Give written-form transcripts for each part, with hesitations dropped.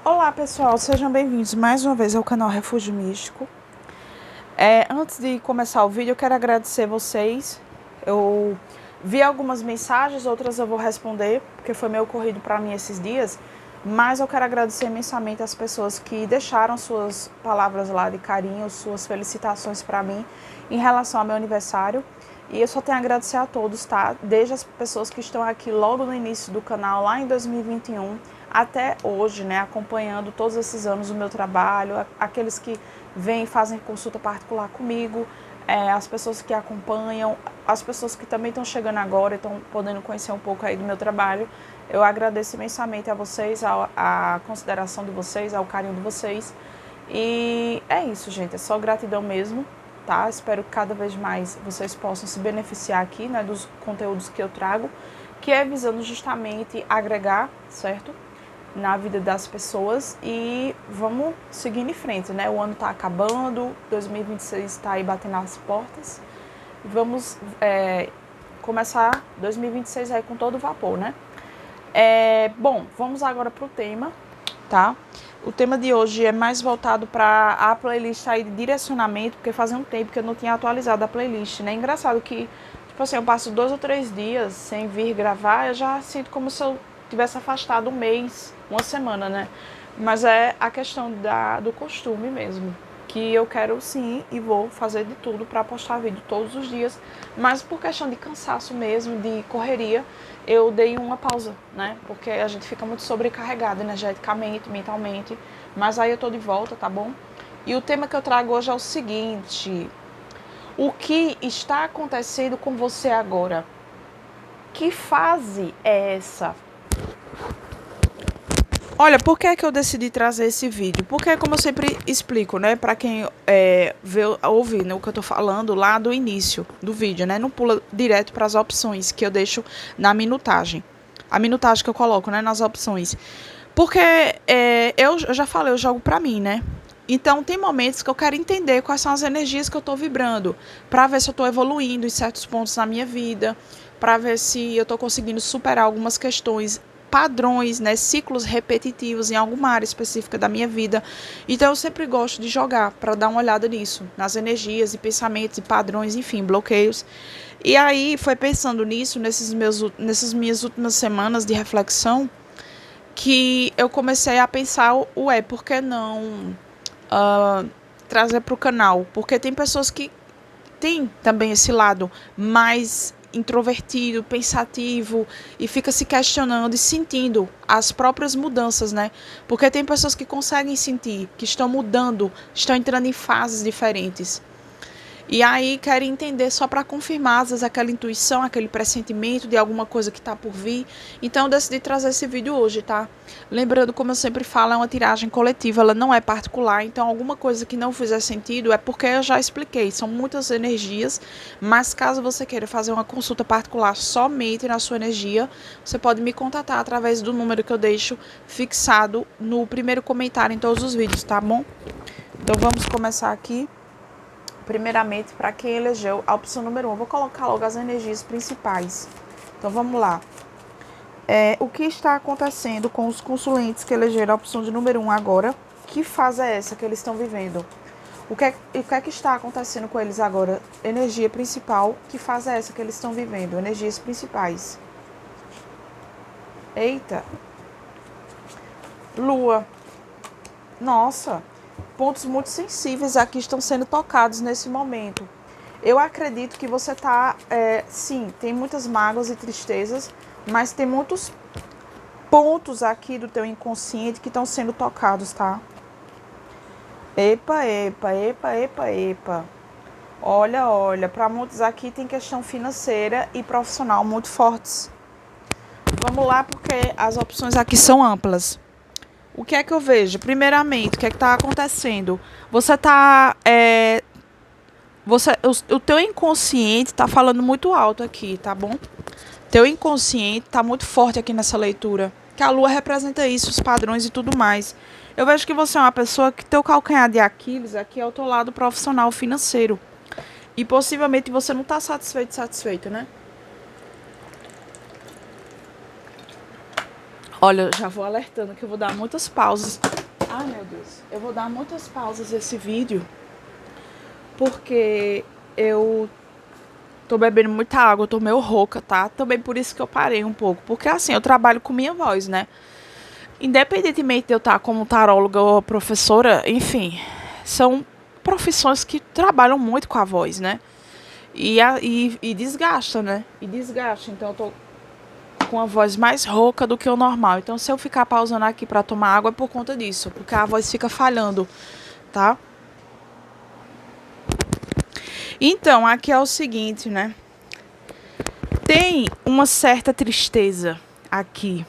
Olá pessoal, sejam bem-vindos mais uma vez ao canal Refúgio Místico. Antes de começar o vídeo, eu quero agradecer vocês. Eu vi algumas mensagens, outras eu vou responder, porque foi meio corrido para mim esses dias. Mas eu quero agradecer imensamente as pessoas que deixaram suas palavras lá de carinho, suas felicitações para mim em relação ao meu aniversário. E eu só tenho a agradecer a todos, tá? Desde as pessoas que estão aqui logo no início do canal, lá em 2021, até hoje, né? Acompanhando todos esses anos o meu trabalho, aqueles que vêm e fazem consulta particular comigo, as pessoas que acompanham, as pessoas que também estão chegando agora e estão podendo conhecer um pouco aí do meu trabalho. Eu agradeço imensamente a vocês, a consideração de vocês, ao carinho de vocês. E é isso, gente. É só gratidão mesmo, tá? Espero que cada vez mais vocês possam se beneficiar aqui, né, dos conteúdos que eu trago, que é visando justamente agregar, certo? Na vida das pessoas e vamos seguindo em frente, né? O ano tá acabando, 2026 tá aí batendo as portas. Vamos começar 2026 aí com todo vapor, né? Bom, vamos agora pro tema, tá? O tema de hoje é mais voltado para a playlist aí de direcionamento, porque fazia um tempo que eu não tinha atualizado a playlist, né? Engraçado que, tipo assim, eu passo 2 ou 3 dias sem vir gravar, eu já sinto como se eu tivesse afastado um mês, uma semana, né? Mas é a questão do costume mesmo, que eu quero sim e vou fazer de tudo para postar vídeo todos os dias, mas por questão de cansaço mesmo, de correria, eu dei uma pausa, né? Porque a gente fica muito sobrecarregado energeticamente, mentalmente, mas aí eu tô de volta, tá bom? E o tema que eu trago hoje é o seguinte: o que está acontecendo com você agora? Que fase é essa? Olha, por que é que eu decidi trazer esse vídeo? Porque, como eu sempre explico, né, para quem ouve, né, o que eu tô falando lá do início do vídeo, né, não pula direto para as opções que eu deixo na minutagem. A minutagem que eu coloco, né, nas opções. Porque eu já falei, eu jogo para mim, né? Então, tem momentos que eu quero entender quais são as energias que eu estou vibrando, para ver se eu estou evoluindo em certos pontos na minha vida, para ver se eu estou conseguindo superar algumas questões, padrões, né, ciclos repetitivos em alguma área específica da minha vida. Então, eu sempre gosto de jogar para dar uma olhada nisso, nas energias e pensamentos e padrões, enfim, bloqueios. E aí, foi pensando nisso, nessas minhas últimas semanas de reflexão, que eu comecei a pensar, por que não trazer para o canal? Porque tem pessoas que têm também esse lado mais introvertido, pensativo e fica se questionando e sentindo as próprias mudanças, né? Porque tem pessoas que conseguem sentir que estão mudando, estão entrando em fases diferentes. E aí querem entender só para confirmar, às vezes, aquela intuição, aquele pressentimento de alguma coisa que está por vir. Então eu decidi trazer esse vídeo hoje, tá? Lembrando, como eu sempre falo, é uma tiragem coletiva, ela não é particular. Então alguma coisa que não fizer sentido é porque eu já expliquei. São muitas energias, mas caso você queira fazer uma consulta particular somente na sua energia, você pode me contatar através do número que eu deixo fixado no primeiro comentário em todos os vídeos, tá bom? Então vamos começar aqui. Primeiramente, para quem elegeu a opção número 1, vou colocar logo as energias principais. Então, vamos lá. O que está acontecendo com os consulentes que elegeram a opção de número 1 agora? Que fase é essa que eles estão vivendo? O que é que está acontecendo com eles agora? Energia principal, que fase é essa que eles estão vivendo? Energias principais. Eita. Lua. Nossa. Pontos muito sensíveis aqui estão sendo tocados nesse momento. Eu acredito que você tá, sim, tem muitas mágoas e tristezas, mas tem muitos pontos aqui do teu inconsciente que estão sendo tocados, tá? Epa, epa, epa, epa, epa. Olha, olha, para muitos aqui tem questão financeira e profissional muito fortes. Vamos lá, porque as opções aqui são amplas. O que é que eu vejo? Primeiramente, o que é que está acontecendo? Você está o teu inconsciente tá falando muito alto aqui, tá bom? Teu inconsciente tá muito forte aqui nessa leitura. Que a lua representa isso, os padrões e tudo mais. Eu vejo que você é uma pessoa que teu calcanhar de Aquiles aqui é o teu lado profissional financeiro. E possivelmente você não tá satisfeito, né? Olha, já vou alertando que eu vou dar muitas pausas Ai, meu Deus. Eu vou dar muitas pausas nesse vídeo, porque eu tô bebendo muita água, eu tô meio rouca, tá? Também por isso que eu parei um pouco. Porque assim, eu trabalho com minha voz, né? Independentemente de eu estar como taróloga ou professora, enfim, são profissões que trabalham muito com a voz, né? E desgasta, né? E desgasta. Então eu tô com a voz mais rouca do que o normal. Então se eu ficar pausando aqui pra tomar água é por conta disso, porque a voz fica falhando, tá? Então, aqui é o seguinte, né? Tem uma certa tristeza aqui.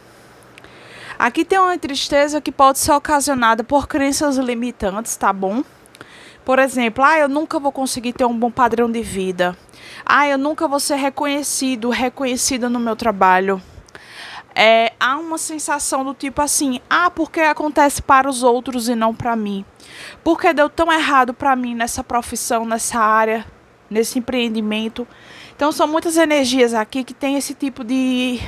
Aqui tem uma tristeza que pode ser ocasionada por crenças limitantes, tá bom? Por exemplo, eu nunca vou conseguir ter um bom padrão de vida. Eu nunca vou ser reconhecida no meu trabalho. Há uma sensação do tipo assim, porque acontece para os outros e não para mim? Por que deu tão errado para mim nessa profissão, nessa área, nesse empreendimento? Então são muitas energias aqui que tem esse tipo de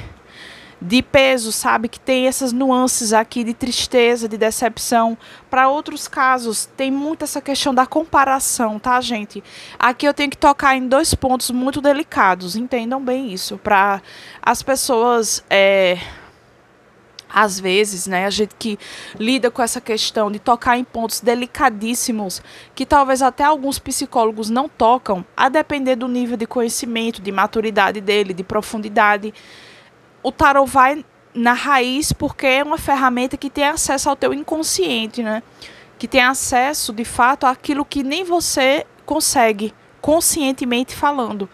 peso, sabe? Que tem essas nuances aqui de tristeza, de decepção. Para outros casos, tem muito essa questão da comparação, tá, gente? Aqui eu tenho que tocar em dois pontos muito delicados, entendam bem isso. Para as pessoas, às vezes, né, a gente que lida com essa questão de tocar em pontos delicadíssimos, que talvez até alguns psicólogos não tocam, a depender do nível de conhecimento, de maturidade dele, de profundidade. O tarot vai na raiz porque é uma ferramenta que tem acesso ao teu inconsciente, né? Que tem acesso, de fato, àquilo que nem você consegue, conscientemente falando.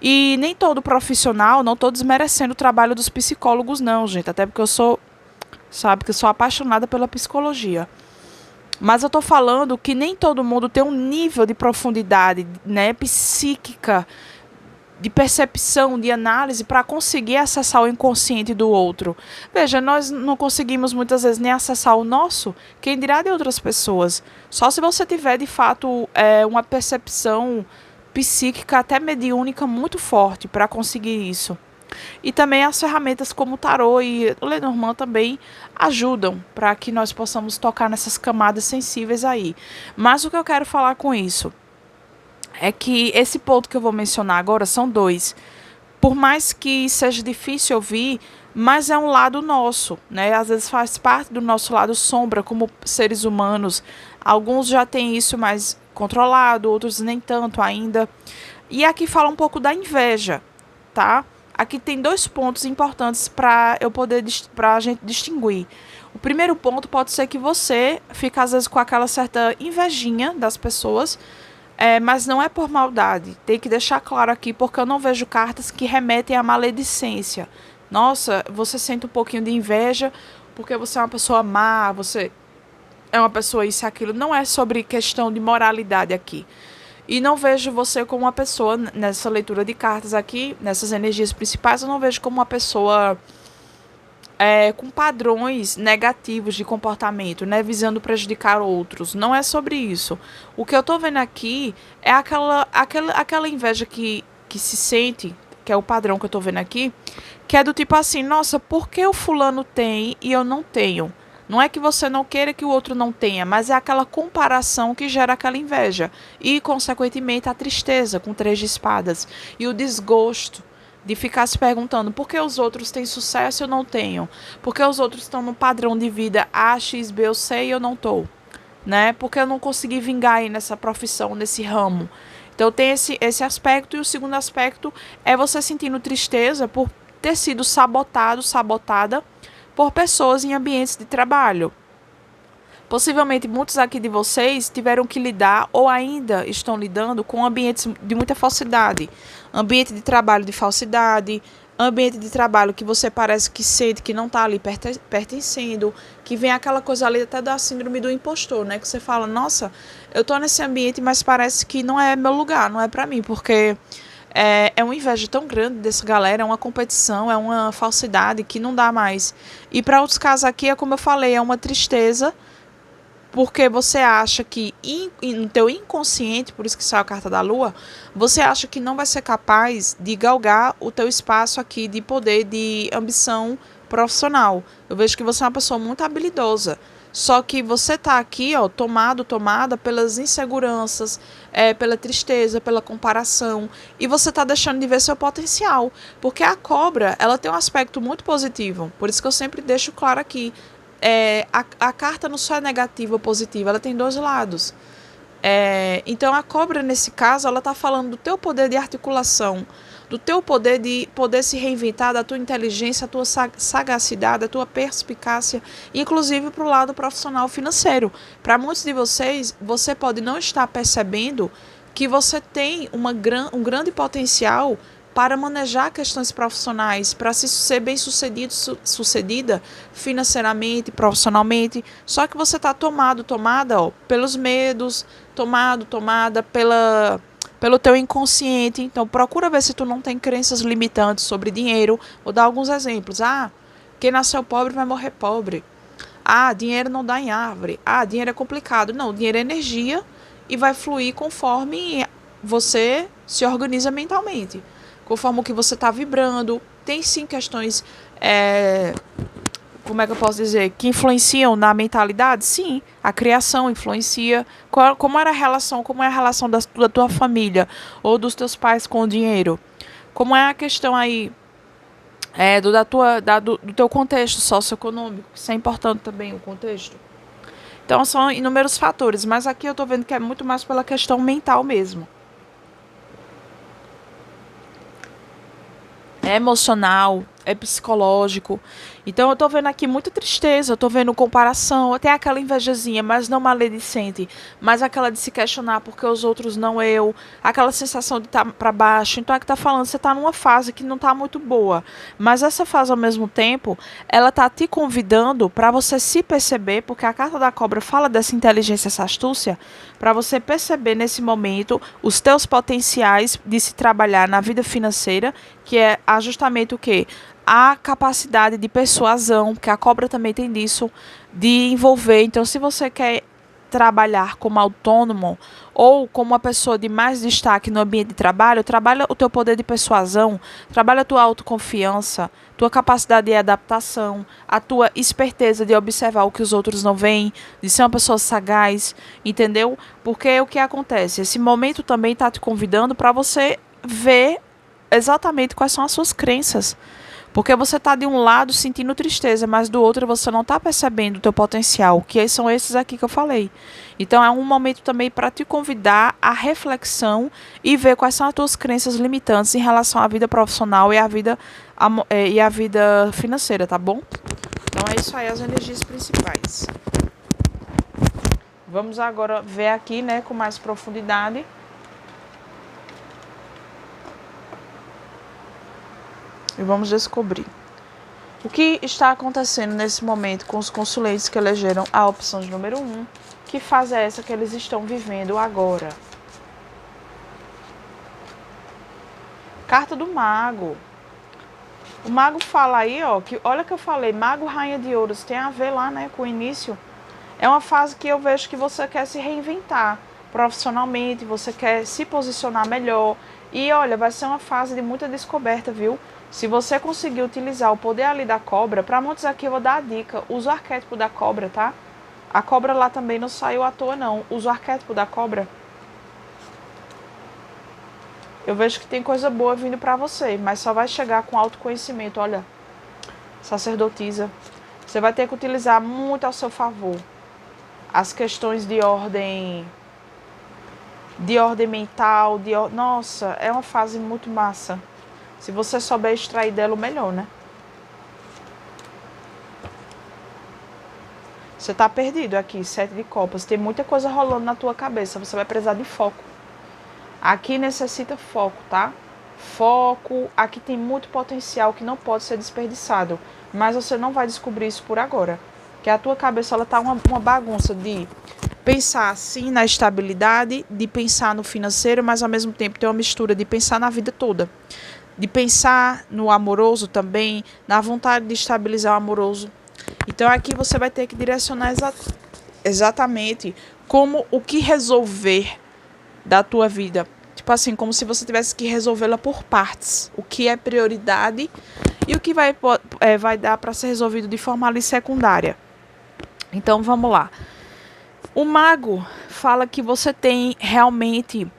E nem todo profissional, não estou desmerecendo o trabalho dos psicólogos, não, gente. Até porque eu sou apaixonada pela psicologia. Mas eu estou falando que nem todo mundo tem um nível de profundidade, né, psíquica, de percepção, de análise, para conseguir acessar o inconsciente do outro. Veja, nós não conseguimos muitas vezes nem acessar o nosso, quem dirá de outras pessoas. Só se você tiver, de fato, uma percepção psíquica, até mediúnica, muito forte para conseguir isso. E também as ferramentas como o tarô e o Lenormand também ajudam para que nós possamos tocar nessas camadas sensíveis aí. Mas o que eu quero falar com isso é que esse ponto que eu vou mencionar agora são dois. Por mais que seja difícil ouvir, mas é um lado nosso, né? Às vezes faz parte do nosso lado sombra como seres humanos. Alguns já têm isso mais controlado, outros nem tanto ainda. E aqui fala um pouco da inveja, tá? Aqui tem dois pontos importantes para a gente distinguir. O primeiro ponto pode ser que você fica às vezes com aquela certa invejinha das pessoas, mas não é por maldade. Tem que deixar claro aqui, porque eu não vejo cartas que remetem à maledicência. Nossa, você sente um pouquinho de inveja porque você é uma pessoa má, você é uma pessoa isso e aquilo. Não é sobre questão de moralidade aqui. E não vejo você como uma pessoa, nessa leitura de cartas aqui, nessas energias principais, eu não vejo como uma pessoa com padrões negativos de comportamento, né, visando prejudicar outros. Não é sobre isso. O que eu estou vendo aqui é aquela inveja que se sente, que é o padrão que eu estou vendo aqui, que é do tipo assim, nossa, por que o fulano tem e eu não tenho? Não é que você não queira que o outro não tenha, mas é aquela comparação que gera aquela inveja. E, consequentemente, a tristeza com 3 de espadas. E o desgosto de ficar se perguntando por que os outros têm sucesso e eu não tenho. Por que os outros estão no padrão de vida A, X, B ou C e eu não estou. Né? Porque eu não consegui vingar aí nessa profissão, nesse ramo. Então tem esse aspecto. E o segundo aspecto é você sentindo tristeza por ter sido sabotada por pessoas em ambientes de trabalho. Possivelmente muitos aqui de vocês tiveram que lidar ou ainda estão lidando com ambientes de muita falsidade. Ambiente de trabalho de falsidade, ambiente de trabalho que você parece que sente que não está ali pertencendo, que vem aquela coisa ali até da síndrome do impostor, né? Que você fala, nossa, eu estou nesse ambiente, mas parece que não é meu lugar, não é para mim, porque é uma inveja tão grande dessa galera, é uma competição, é uma falsidade que não dá mais. E para outros casos aqui, é como eu falei, é uma tristeza, porque você acha que no teu inconsciente, por isso que saiu a carta da lua, você acha que não vai ser capaz de galgar o teu espaço aqui de poder, de ambição profissional. Eu vejo que você é uma pessoa muito habilidosa, Só que você tá aqui, ó, tomada pelas inseguranças, pela tristeza, pela comparação, e você tá deixando de ver seu potencial, porque a cobra, ela tem um aspecto muito positivo, por isso que eu sempre deixo claro aqui, a carta não só é negativa ou positiva, ela tem dois lados. Então a cobra, nesse caso, ela está falando do teu poder de articulação, do teu poder de poder se reinventar, da tua inteligência, a tua sagacidade, a tua perspicácia, inclusive para o lado profissional financeiro. Para muitos de vocês, você pode não estar percebendo que você tem um grande potencial para manejar questões profissionais, para ser bem sucedida financeiramente, profissionalmente. Só que você está tomada, ó, pelos medos, tomada pelo teu inconsciente. Então procura ver se tu não tem crenças limitantes sobre dinheiro. Vou dar alguns exemplos. Quem nasceu pobre vai morrer pobre. Dinheiro não dá em árvore. Dinheiro é complicado. Não, dinheiro é energia e vai fluir conforme você se organiza mentalmente, conforme o que você está vibrando. Tem sim questões, como é que eu posso dizer, que influenciam na mentalidade? Sim, a criação influencia. Como é a relação da tua família ou dos teus pais com o dinheiro? Como é a questão aí do teu contexto socioeconômico? Isso é importante também, o contexto. Então são inúmeros fatores, mas aqui eu estou vendo que é muito mais pela questão mental mesmo. É emocional, é psicológico. Então eu tô vendo aqui muita tristeza, eu tô vendo comparação, até aquela invejazinha, mas não maledicente, mas aquela de se questionar porque os outros não eu, aquela sensação de estar para baixo. Então é que tá falando, você tá numa fase que não tá muito boa, mas essa fase ao mesmo tempo, ela tá te convidando para você se perceber, porque a carta da cobra fala dessa inteligência, essa astúcia, para você perceber nesse momento os teus potenciais de se trabalhar na vida financeira, que é justamente o quê? A capacidade de persuasão, que a cobra também tem disso, de envolver. Então, se você quer trabalhar como autônomo ou como uma pessoa de mais destaque no ambiente de trabalho, trabalha o teu poder de persuasão, trabalha a tua autoconfiança, tua capacidade de adaptação, a tua esperteza de observar o que os outros não veem, de ser uma pessoa sagaz, entendeu? Porque o que acontece? Esse momento também está te convidando para você ver exatamente quais são as suas crenças. Porque você está de um lado sentindo tristeza, mas do outro você não está percebendo o teu potencial, que são esses aqui que eu falei. Então é um momento também para te convidar à reflexão e ver quais são as tuas crenças limitantes em relação à vida profissional e à vida financeira, tá bom? Então é isso aí, as energias principais. Vamos agora ver aqui, né, com mais profundidade. E vamos descobrir o que está acontecendo nesse momento com os consulentes que elegeram a opção de número 1. Que fase é essa que eles estão vivendo agora? Carta do Mago. O Mago fala aí, ó, que olha que eu falei, Mago, Rainha de Ouros, tem a ver lá, né, com o início. É uma fase que eu vejo que você quer se reinventar profissionalmente, você quer se posicionar melhor. E olha, vai ser uma fase de muita descoberta, viu? Se você conseguir utilizar o poder ali da cobra, para muitos aqui eu vou dar a dica, usa o arquétipo da cobra, tá? A cobra lá também não saiu à toa não, usa o arquétipo da cobra. Eu vejo que tem coisa boa vindo para você, mas só vai chegar com autoconhecimento, olha, sacerdotisa. Você vai ter que utilizar muito ao seu favor as questões de ordem mental, nossa, é uma fase muito massa. Se você souber extrair dela, o melhor, né? Você tá perdido aqui, 7 de copas. Tem muita coisa rolando na tua cabeça. Você vai precisar de foco. Aqui necessita foco, tá? Foco. Aqui tem muito potencial que não pode ser desperdiçado. Mas você não vai descobrir isso por agora. Porque a tua cabeça, ela tá uma bagunça de pensar sim na estabilidade, de pensar no financeiro, mas ao mesmo tempo tem uma mistura de pensar na vida toda. De pensar no amoroso também, na vontade de estabilizar o amoroso. Então aqui você vai ter que direcionar exatamente como o que resolver da tua vida. Tipo assim, como se você tivesse que resolvê-la por partes. O que é prioridade e o que vai dar para ser resolvido de forma ali secundária. Então vamos lá. O mago fala que você tem realmente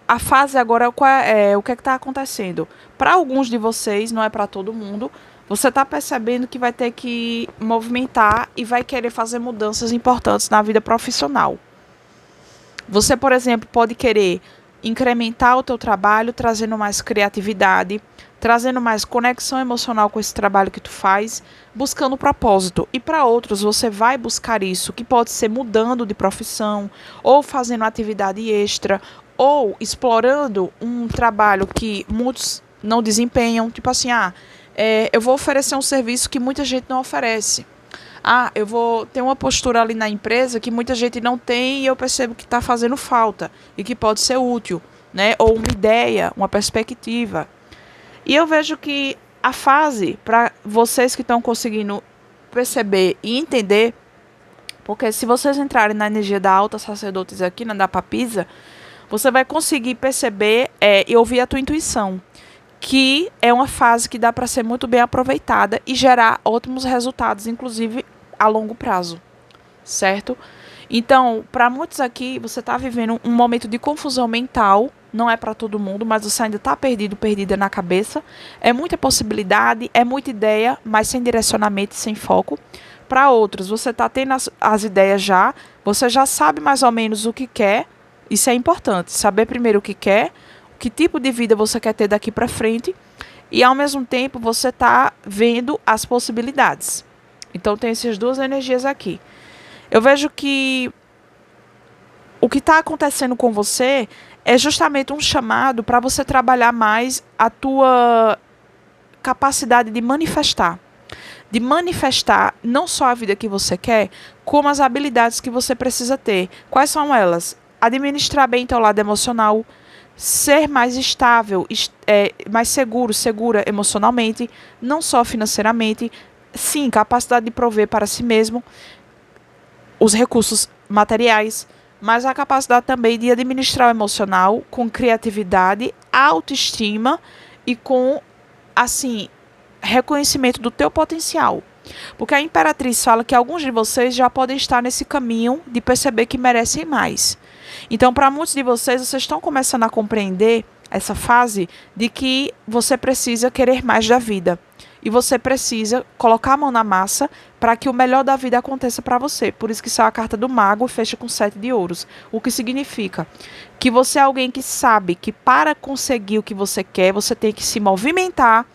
a fase agora, o que está acontecendo. Para alguns de vocês, não é para todo mundo, você está percebendo que vai ter que movimentar e vai querer fazer mudanças importantes na vida profissional. Você, por exemplo, pode querer incrementar o teu trabalho, trazendo mais criatividade, trazendo mais conexão emocional com esse trabalho que tu faz, buscando propósito. E para outros, você vai buscar isso, que pode ser mudando de profissão, ou fazendo atividade extra, ou explorando um trabalho que muitos não desempenham, tipo assim, eu vou oferecer um serviço que muita gente não oferece. Eu vou ter uma postura ali na empresa que muita gente não tem e eu percebo que está fazendo falta e que pode ser útil, né? Ou uma ideia, uma perspectiva. E eu vejo que a fase, para vocês que estão conseguindo perceber e entender, porque se vocês entrarem na energia da alta sacerdotisa aqui, da Papisa, você vai conseguir perceber e ouvir a tua intuição, que é uma fase que dá para ser muito bem aproveitada e gerar ótimos resultados, inclusive a longo prazo, certo? Então, para muitos aqui, você está vivendo um momento de confusão mental, não é para todo mundo, mas você ainda está perdida na cabeça. É muita possibilidade, é muita ideia, mas sem direcionamento e sem foco. Para outros, você está tendo as ideias já, você já sabe mais ou menos o que quer, isso é importante, saber primeiro o que quer, que tipo de vida você quer ter daqui para frente, e ao mesmo tempo você está vendo as possibilidades. Então tem essas duas energias aqui. Eu vejo que o que está acontecendo com você é justamente um chamado para você trabalhar mais a tua capacidade de manifestar. De manifestar não só a vida que você quer, como as habilidades que você precisa ter. Quais são elas? Administrar bem teu lado emocional, ser mais estável, mais segura emocionalmente, não só financeiramente, sim, capacidade de prover para si mesmo os recursos materiais, mas a capacidade também de administrar o emocional com criatividade, autoestima e com, assim, reconhecimento do teu potencial. Porque a Imperatriz fala que alguns de vocês já podem estar nesse caminho de perceber que merecem mais. Então, para muitos de vocês estão começando a compreender essa fase de que você precisa querer mais da vida. E você precisa colocar a mão na massa para que o melhor da vida aconteça para você. Por isso que saiu a carta do mago e fecha com 7 de ouros. O que significa que você é alguém que sabe que para conseguir o que você quer, você tem que se movimentar,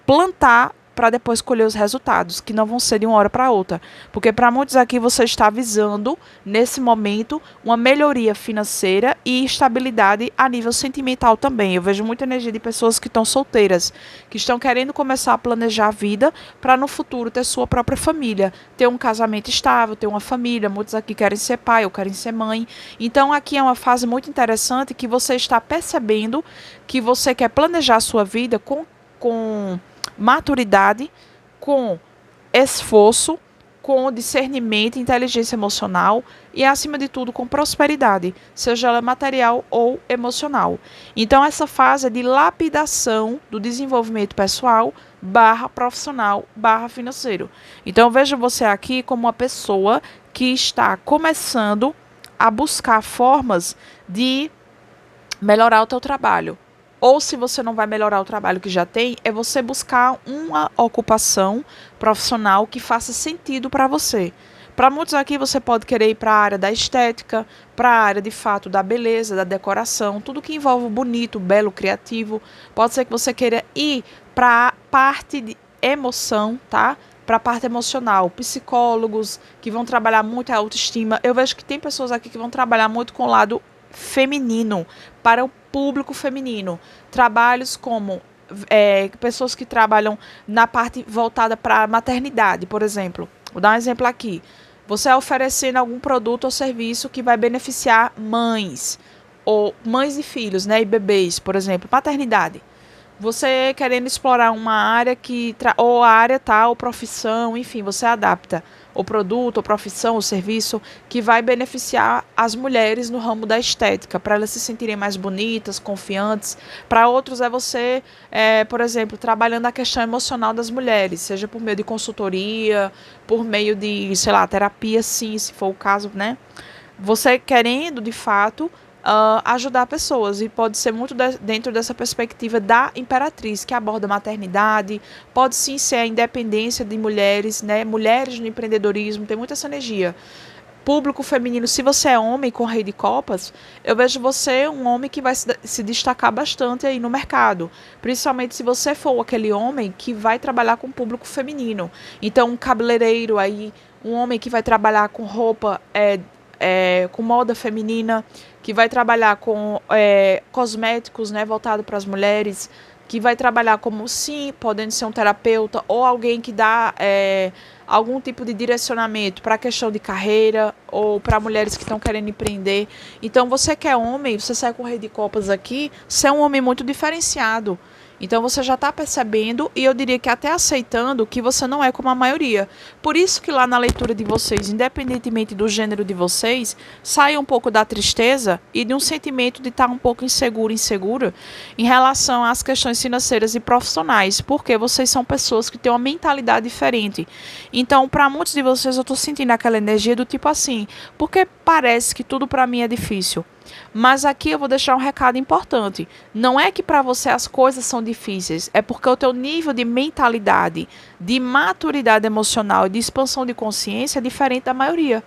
plantar para depois colher os resultados, que não vão ser de uma hora para outra. Porque para muitos aqui você está visando, nesse momento, uma melhoria financeira e estabilidade a nível sentimental também. Eu vejo muita energia de pessoas que estão solteiras, que estão querendo começar a planejar a vida para no futuro ter sua própria família, ter um casamento estável, ter uma família. Muitos aqui querem ser pai ou querem ser mãe. Então aqui é uma fase muito interessante que você está percebendo que você quer planejar a sua vida com maturidade, com esforço, com discernimento, inteligência emocional e, acima de tudo, com prosperidade, seja ela material ou emocional. Então, essa fase é de lapidação do desenvolvimento pessoal / profissional / financeiro. Então, eu vejo você aqui como uma pessoa que está começando a buscar formas de melhorar o teu trabalho. Ou se você não vai melhorar o trabalho que já tem, é você buscar uma ocupação profissional que faça sentido para você. Para muitos aqui, você pode querer ir para a área da estética, para a área, de fato, da beleza, da decoração, tudo que envolve o bonito, belo, criativo. Pode ser que você queira ir para a parte de emoção, tá? Para a parte emocional. Psicólogos que vão trabalhar muito a autoestima. Eu vejo que tem pessoas aqui que vão trabalhar muito com o lado feminino, para o público feminino. Trabalhos como pessoas que trabalham na parte voltada para a maternidade, por exemplo. Vou dar um exemplo aqui. Você oferecendo algum produto ou serviço que vai beneficiar mães, ou mães e filhos, né, e bebês, por exemplo, maternidade. Você querendo explorar uma área ou a área tal, profissão, enfim, você adapta o produto, a profissão, o serviço que vai beneficiar as mulheres no ramo da estética, para elas se sentirem mais bonitas, confiantes. Para outros é você, por exemplo, trabalhando a questão emocional das mulheres, seja por meio de consultoria, por meio de, sei lá, terapia, sim, se for o caso, né? Você querendo, de fato, ajudar pessoas. E pode ser muito dentro dessa perspectiva da Imperatriz, que aborda a maternidade, pode sim ser a independência de mulheres, né? Mulheres no empreendedorismo, tem muita essa energia. Público feminino, se você é homem com Rei de Copas, eu vejo você um homem que vai se destacar bastante aí no mercado. Principalmente se você for aquele homem que vai trabalhar com público feminino. Então, um cabeleireiro aí, um homem que vai trabalhar com roupa, com moda feminina, que vai trabalhar com cosméticos, né, voltado para as mulheres, que vai trabalhar como, sim, podendo ser um terapeuta ou alguém que dá algum tipo de direcionamento para a questão de carreira ou para mulheres que estão querendo empreender. Então, você que é homem, você sai com o Rei de Copas aqui, você é um homem muito diferenciado. Então você já está percebendo e eu diria que até aceitando que você não é como a maioria. Por isso que lá na leitura de vocês, independentemente do gênero de vocês, sai um pouco da tristeza e de um sentimento de estar um pouco insegura em relação às questões financeiras e profissionais, porque vocês são pessoas que têm uma mentalidade diferente. Então, para muitos de vocês, eu estou sentindo aquela energia do tipo assim, porque parece que tudo para mim é difícil. Mas aqui eu vou deixar um recado importante. Não é que para você as coisas são difíceis, é porque o teu nível de mentalidade, de maturidade emocional e de expansão de consciência é diferente da maioria.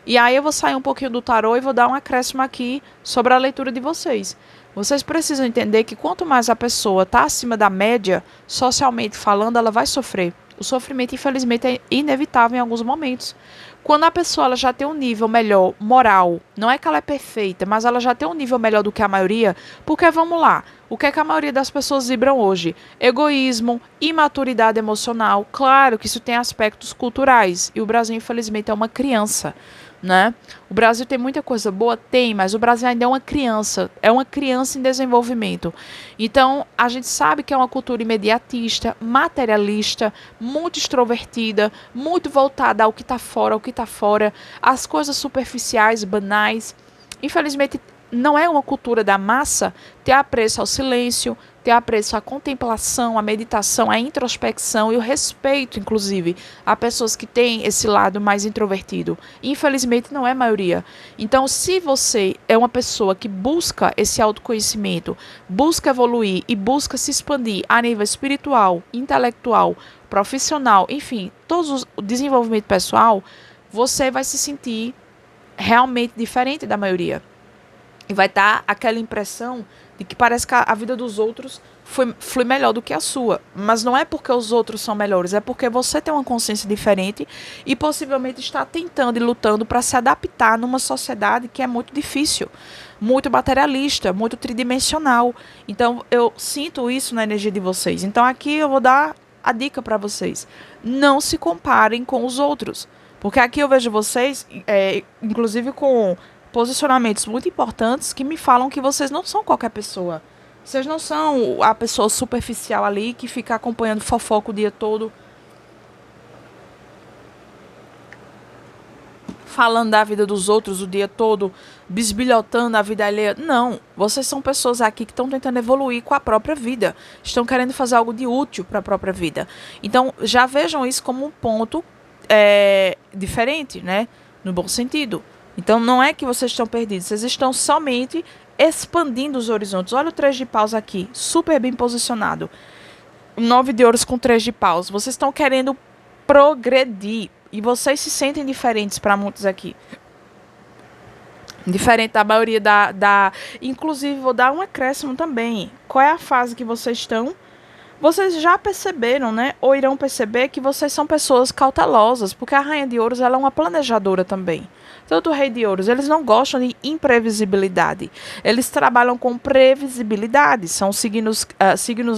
E aí eu vou sair um pouquinho do tarô e vou dar um acréscimo aqui sobre a leitura de vocês. Vocês precisam entender que quanto mais a pessoa está acima da média, socialmente falando, ela vai sofrer. O sofrimento, infelizmente, é inevitável em alguns momentos. Quando a pessoa ela já tem um nível melhor moral, não é que ela é perfeita, mas ela já tem um nível melhor do que a maioria, porque vamos lá, o que é que a maioria das pessoas vibram hoje? Egoísmo, imaturidade emocional. Claro que isso tem aspectos culturais, e o Brasil, infelizmente, é uma criança, né? O Brasil tem muita coisa boa? Tem, mas o Brasil ainda é uma criança em desenvolvimento. Então, a gente sabe que é uma cultura imediatista, materialista, muito extrovertida, muito voltada ao que está fora, às coisas superficiais, banais. Infelizmente, não é uma cultura da massa ter apreço ao silêncio, ter apreço à contemplação, à meditação, à introspecção e o respeito, inclusive, a pessoas que têm esse lado mais introvertido. Infelizmente, não é a maioria. Então, se você é uma pessoa que busca esse autoconhecimento, busca evoluir e busca se expandir a nível espiritual, intelectual, profissional, enfim, o desenvolvimento pessoal, você vai se sentir realmente diferente da maioria. E vai dar aquela impressão de que parece que a vida dos outros flui melhor do que a sua. Mas não é porque os outros são melhores, é porque você tem uma consciência diferente e possivelmente está tentando e lutando para se adaptar numa sociedade que é muito difícil, muito materialista, muito tridimensional. Então, eu sinto isso na energia de vocês. Então, aqui eu vou dar a dica para vocês. Não se comparem com os outros. Porque aqui eu vejo vocês, inclusive com posicionamentos muito importantes que me falam que vocês não são qualquer pessoa. Vocês não são a pessoa superficial ali que fica acompanhando fofoca o dia todo, falando da vida dos outros o dia todo, bisbilhotando a vida alheia. Não, vocês são pessoas aqui que estão tentando evoluir com a própria vida. Estão querendo fazer algo de útil para a própria vida. Então, já vejam isso como um ponto diferente, né? No bom sentido. Então, não é que vocês estão perdidos, vocês estão somente expandindo os horizontes. Olha o 3 de paus aqui, super bem posicionado. 9 de ouros com 3 de paus. Vocês estão querendo progredir. E vocês se sentem diferentes para muitos aqui. Diferente da maioria Inclusive, vou dar um acréscimo também. Qual é a fase que vocês estão? Vocês já perceberam, né? Ou irão perceber que vocês são pessoas cautelosas, porque a Rainha de Ouros ela é uma planejadora também. Tanto o Rei de Ouros, eles não gostam de imprevisibilidade. Eles trabalham com previsibilidade. São signos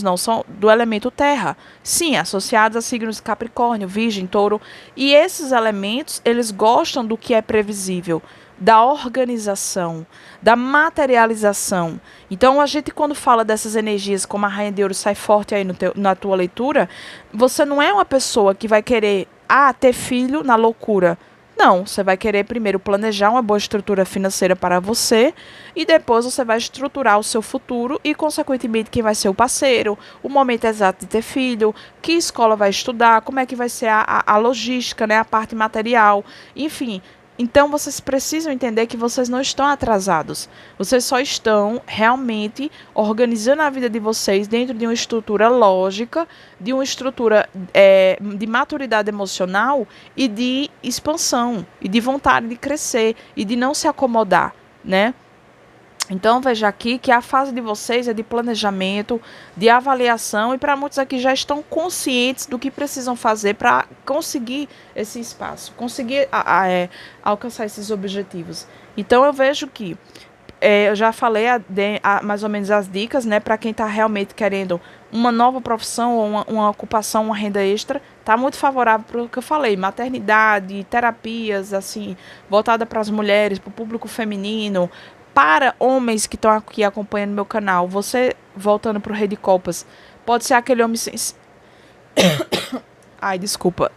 não, são do elemento terra. Sim, associados a signos Capricórnio, Virgem, Touro. E esses elementos, eles gostam do que é previsível. da organização, da materialização. Então, a gente, quando fala dessas energias, como a Rainha de Ouros sai forte aí na tua leitura, você não é uma pessoa que vai querer ter filho na loucura. Não, você vai querer primeiro planejar uma boa estrutura financeira para você e depois você vai estruturar o seu futuro e, consequentemente, quem vai ser o parceiro, o momento exato de ter filho, que escola vai estudar, como é que vai ser a logística, né, a parte material, enfim. Então, vocês precisam entender que vocês não estão atrasados. Vocês só estão realmente organizando a vida de vocês dentro de uma estrutura lógica, de uma estrutura de maturidade emocional e de expansão, e de vontade de crescer, e de não se acomodar, né? Então, veja aqui que a fase de vocês é de planejamento, de avaliação, e para muitos aqui já estão conscientes do que precisam fazer para conseguir esse espaço, conseguir alcançar esses objetivos. Então, eu vejo que eu já falei mais ou menos as dicas, né, para quem está realmente querendo uma nova profissão ou uma ocupação, uma renda extra, está muito favorável para o que eu falei, maternidade, terapias, assim, voltada para as mulheres, para o público feminino, para homens que estão aqui acompanhando meu canal. Você, voltando para o Rei de Copas, pode ser aquele homem Ai, desculpa.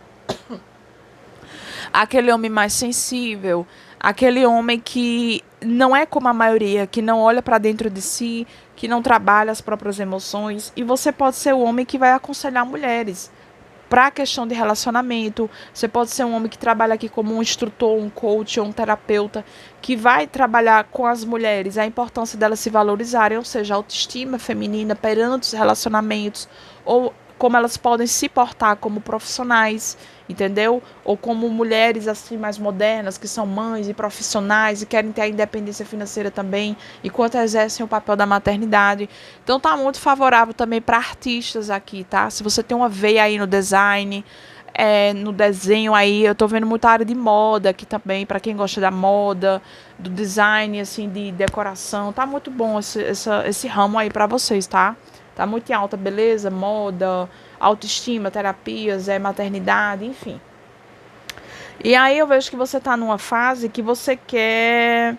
Aquele homem mais sensível, aquele homem que não é como a maioria, que não olha para dentro de si, que não trabalha as próprias emoções. E você pode ser o homem que vai aconselhar mulheres para a questão de relacionamento. Você pode ser um homem que trabalha aqui como um instrutor, um coach ou um terapeuta, que vai trabalhar com as mulheres a importância delas se valorizarem, ou seja, a autoestima feminina perante os relacionamentos, ou como elas podem se portar como profissionais, entendeu? Ou como mulheres assim mais modernas, que são mães e profissionais e querem ter a independência financeira também, enquanto exercem o papel da maternidade. Então tá muito favorável também para artistas aqui, tá? Se você tem uma veia aí no design, no desenho aí, eu tô vendo muita área de moda aqui também, para quem gosta da moda, do design, assim, de decoração. Tá muito bom esse ramo aí para vocês, tá? Tá muito em alta, beleza, moda, autoestima, terapias, maternidade, enfim. E aí eu vejo que você tá numa fase que você quer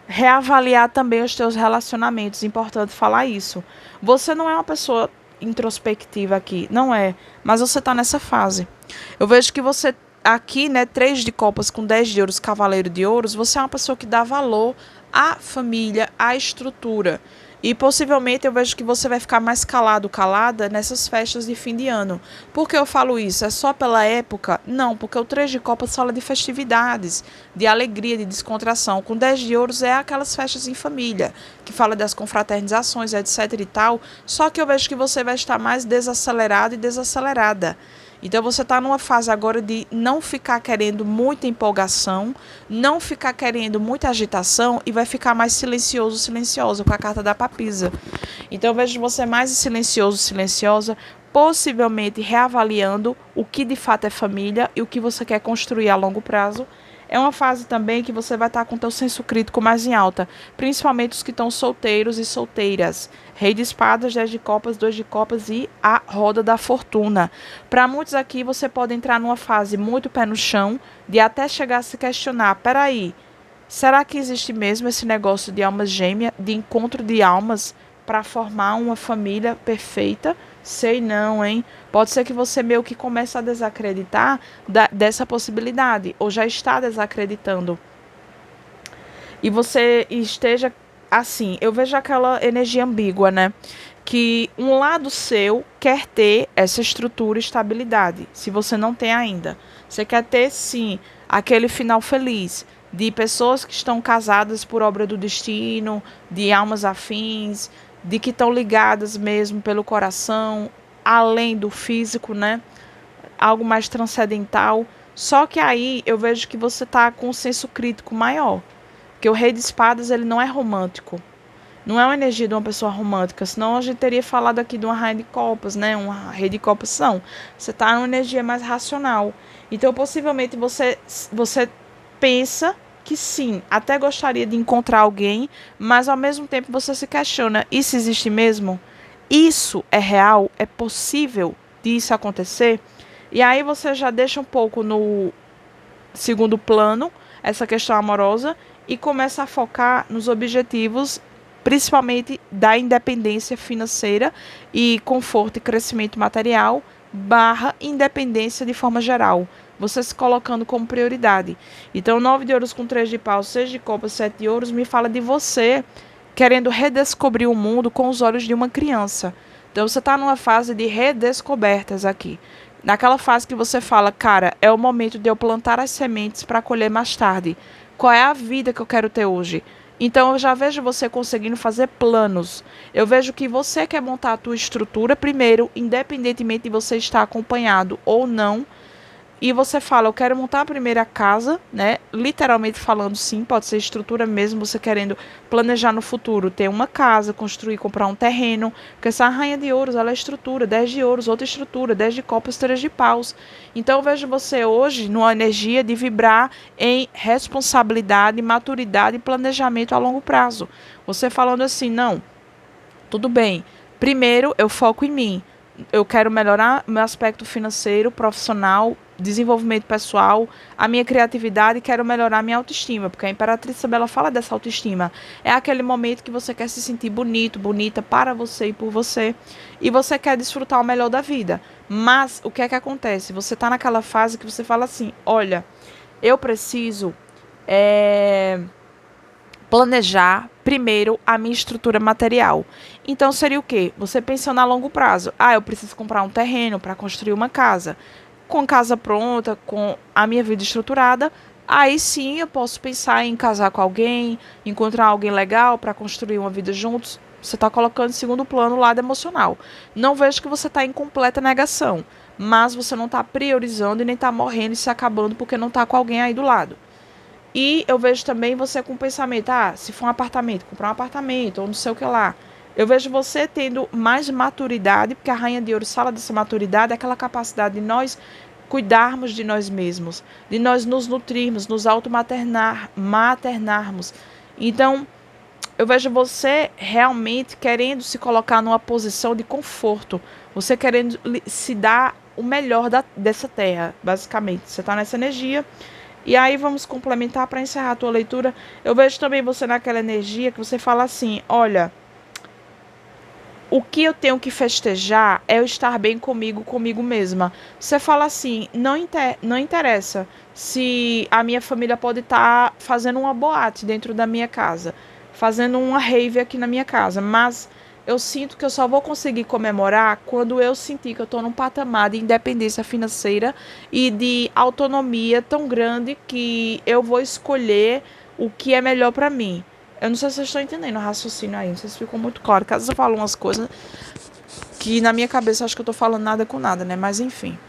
reavaliar também os teus relacionamentos. Importante falar isso. Você não é uma pessoa introspectiva aqui, não é. Mas você tá nessa fase. Eu vejo que você aqui, né, 3 de copas com 10 de ouros, cavaleiro de ouros, você é uma pessoa que dá valor à família, à estrutura. E possivelmente eu vejo que você vai ficar mais calada nessas festas de fim de ano. Por que eu falo isso? É só pela época? Não, porque o 3 de copas fala de festividades, de alegria, de descontração. Com 10 de ouros é aquelas festas em família, que fala das confraternizações, etc e tal. Só que eu vejo que você vai estar mais desacelerado e desacelerada. Então você está numa fase agora de não ficar querendo muita empolgação, não ficar querendo muita agitação e vai ficar mais silenciosa com a carta da papisa. Então eu vejo você mais silenciosa, possivelmente reavaliando o que de fato é família e o que você quer construir a longo prazo. É uma fase também que você vai estar com o teu senso crítico mais em alta, principalmente os que estão solteiros e solteiras. Rei de espadas, 10 de copas, 2 de copas e a roda da fortuna. Para muitos aqui, você pode entrar numa fase muito pé no chão, de até chegar a se questionar, peraí, será que existe mesmo esse negócio de alma gêmea, de encontro de almas para formar uma família perfeita? Sei não, hein? Pode ser que você meio que comece a desacreditar dessa possibilidade, ou já está desacreditando. E você esteja assim, eu vejo aquela energia ambígua, né? Que um lado seu quer ter essa estrutura e estabilidade, se você não tem ainda. Você quer ter, sim, aquele final feliz, de pessoas que estão casadas por obra do destino, de almas afins, de que estão ligadas mesmo pelo coração, além do físico, né? Algo mais transcendental. Só que aí eu vejo que você está com um senso crítico maior. Porque o Rei de Espadas, ele não é romântico. Não é uma energia de uma pessoa romântica. Senão a gente teria falado aqui de uma Rainha de Copas, né? Uma Rei de Copas, não. Você está numa energia mais racional. Então, possivelmente, você pensa que sim, até gostaria de encontrar alguém, mas ao mesmo tempo você se questiona, isso existe mesmo? Isso é real? É possível disso acontecer? E aí você já deixa um pouco no segundo plano essa questão amorosa e começa a focar nos objetivos, principalmente da independência financeira e conforto e crescimento material, barra independência de forma geral. Você se colocando como prioridade. Então, 9 de ouros com 3 de pau, 6 de copas, 7 de ouros, me fala de você querendo redescobrir o mundo com os olhos de uma criança. Então, você está numa fase de redescobertas aqui. Naquela fase que você fala, cara, é o momento de eu plantar as sementes para colher mais tarde. Qual é a vida que eu quero ter hoje? Então, eu já vejo você conseguindo fazer planos. Eu vejo que você quer montar a tua estrutura primeiro, independentemente de você estar acompanhado ou não. E você fala, eu quero montar a primeira casa, né? Literalmente falando, sim, pode ser estrutura mesmo, você querendo planejar no futuro, ter uma casa, construir, comprar um terreno. Porque essa rainha de ouros, ela é estrutura, 10 de ouros, outra estrutura, 10 de copas, 3 de paus. Então eu vejo você hoje numa energia de vibrar em responsabilidade, maturidade e planejamento a longo prazo. Você falando assim, não, tudo bem, primeiro eu foco em mim. Eu quero melhorar meu aspecto financeiro, profissional, desenvolvimento pessoal, a minha criatividade, quero melhorar minha autoestima, porque a Imperatriz Isabela fala dessa autoestima. É aquele momento que você quer se sentir bonito, bonita para você e por você, e você quer desfrutar o melhor da vida. Mas o que é que acontece? Você está naquela fase que você fala assim, olha, eu preciso planejar primeiro a minha estrutura material. Então seria o quê? Você pensando a longo prazo. Ah, eu preciso comprar um terreno para construir uma casa. Com casa pronta, com a minha vida estruturada, aí sim eu posso pensar em casar com alguém, encontrar alguém legal para construir uma vida juntos. Você está colocando em segundo plano o lado emocional. Não vejo que você está em completa negação, mas você não está priorizando e nem está morrendo e se acabando porque não está com alguém aí do lado. E eu vejo também você com o pensamento, se for um apartamento, comprar um apartamento, ou não sei o que lá. Eu vejo você tendo mais maturidade, porque a Rainha de Ouros fala dessa maturidade, aquela capacidade de nós cuidarmos de nós mesmos, de nós nos nutrirmos, nos maternarmos. Então, eu vejo você realmente querendo se colocar numa posição de conforto, você querendo se dar o melhor dessa terra, basicamente. Você está nessa energia. E aí vamos complementar para encerrar a tua leitura. Eu vejo também você naquela energia que você fala assim, olha, o que eu tenho que festejar é eu estar bem comigo mesma. Você fala assim, não interessa se a minha família pode estar fazendo uma boate dentro da minha casa, fazendo uma rave aqui na minha casa, mas eu sinto que eu só vou conseguir comemorar quando eu sentir que eu estou num patamar de independência financeira e de autonomia tão grande que eu vou escolher o que é melhor para mim. Eu não sei se vocês estão entendendo o raciocínio aí, não sei se ficou muito claro. Caso eu falo umas coisas que na minha cabeça eu acho que eu estou falando nada com nada, né? Mas enfim.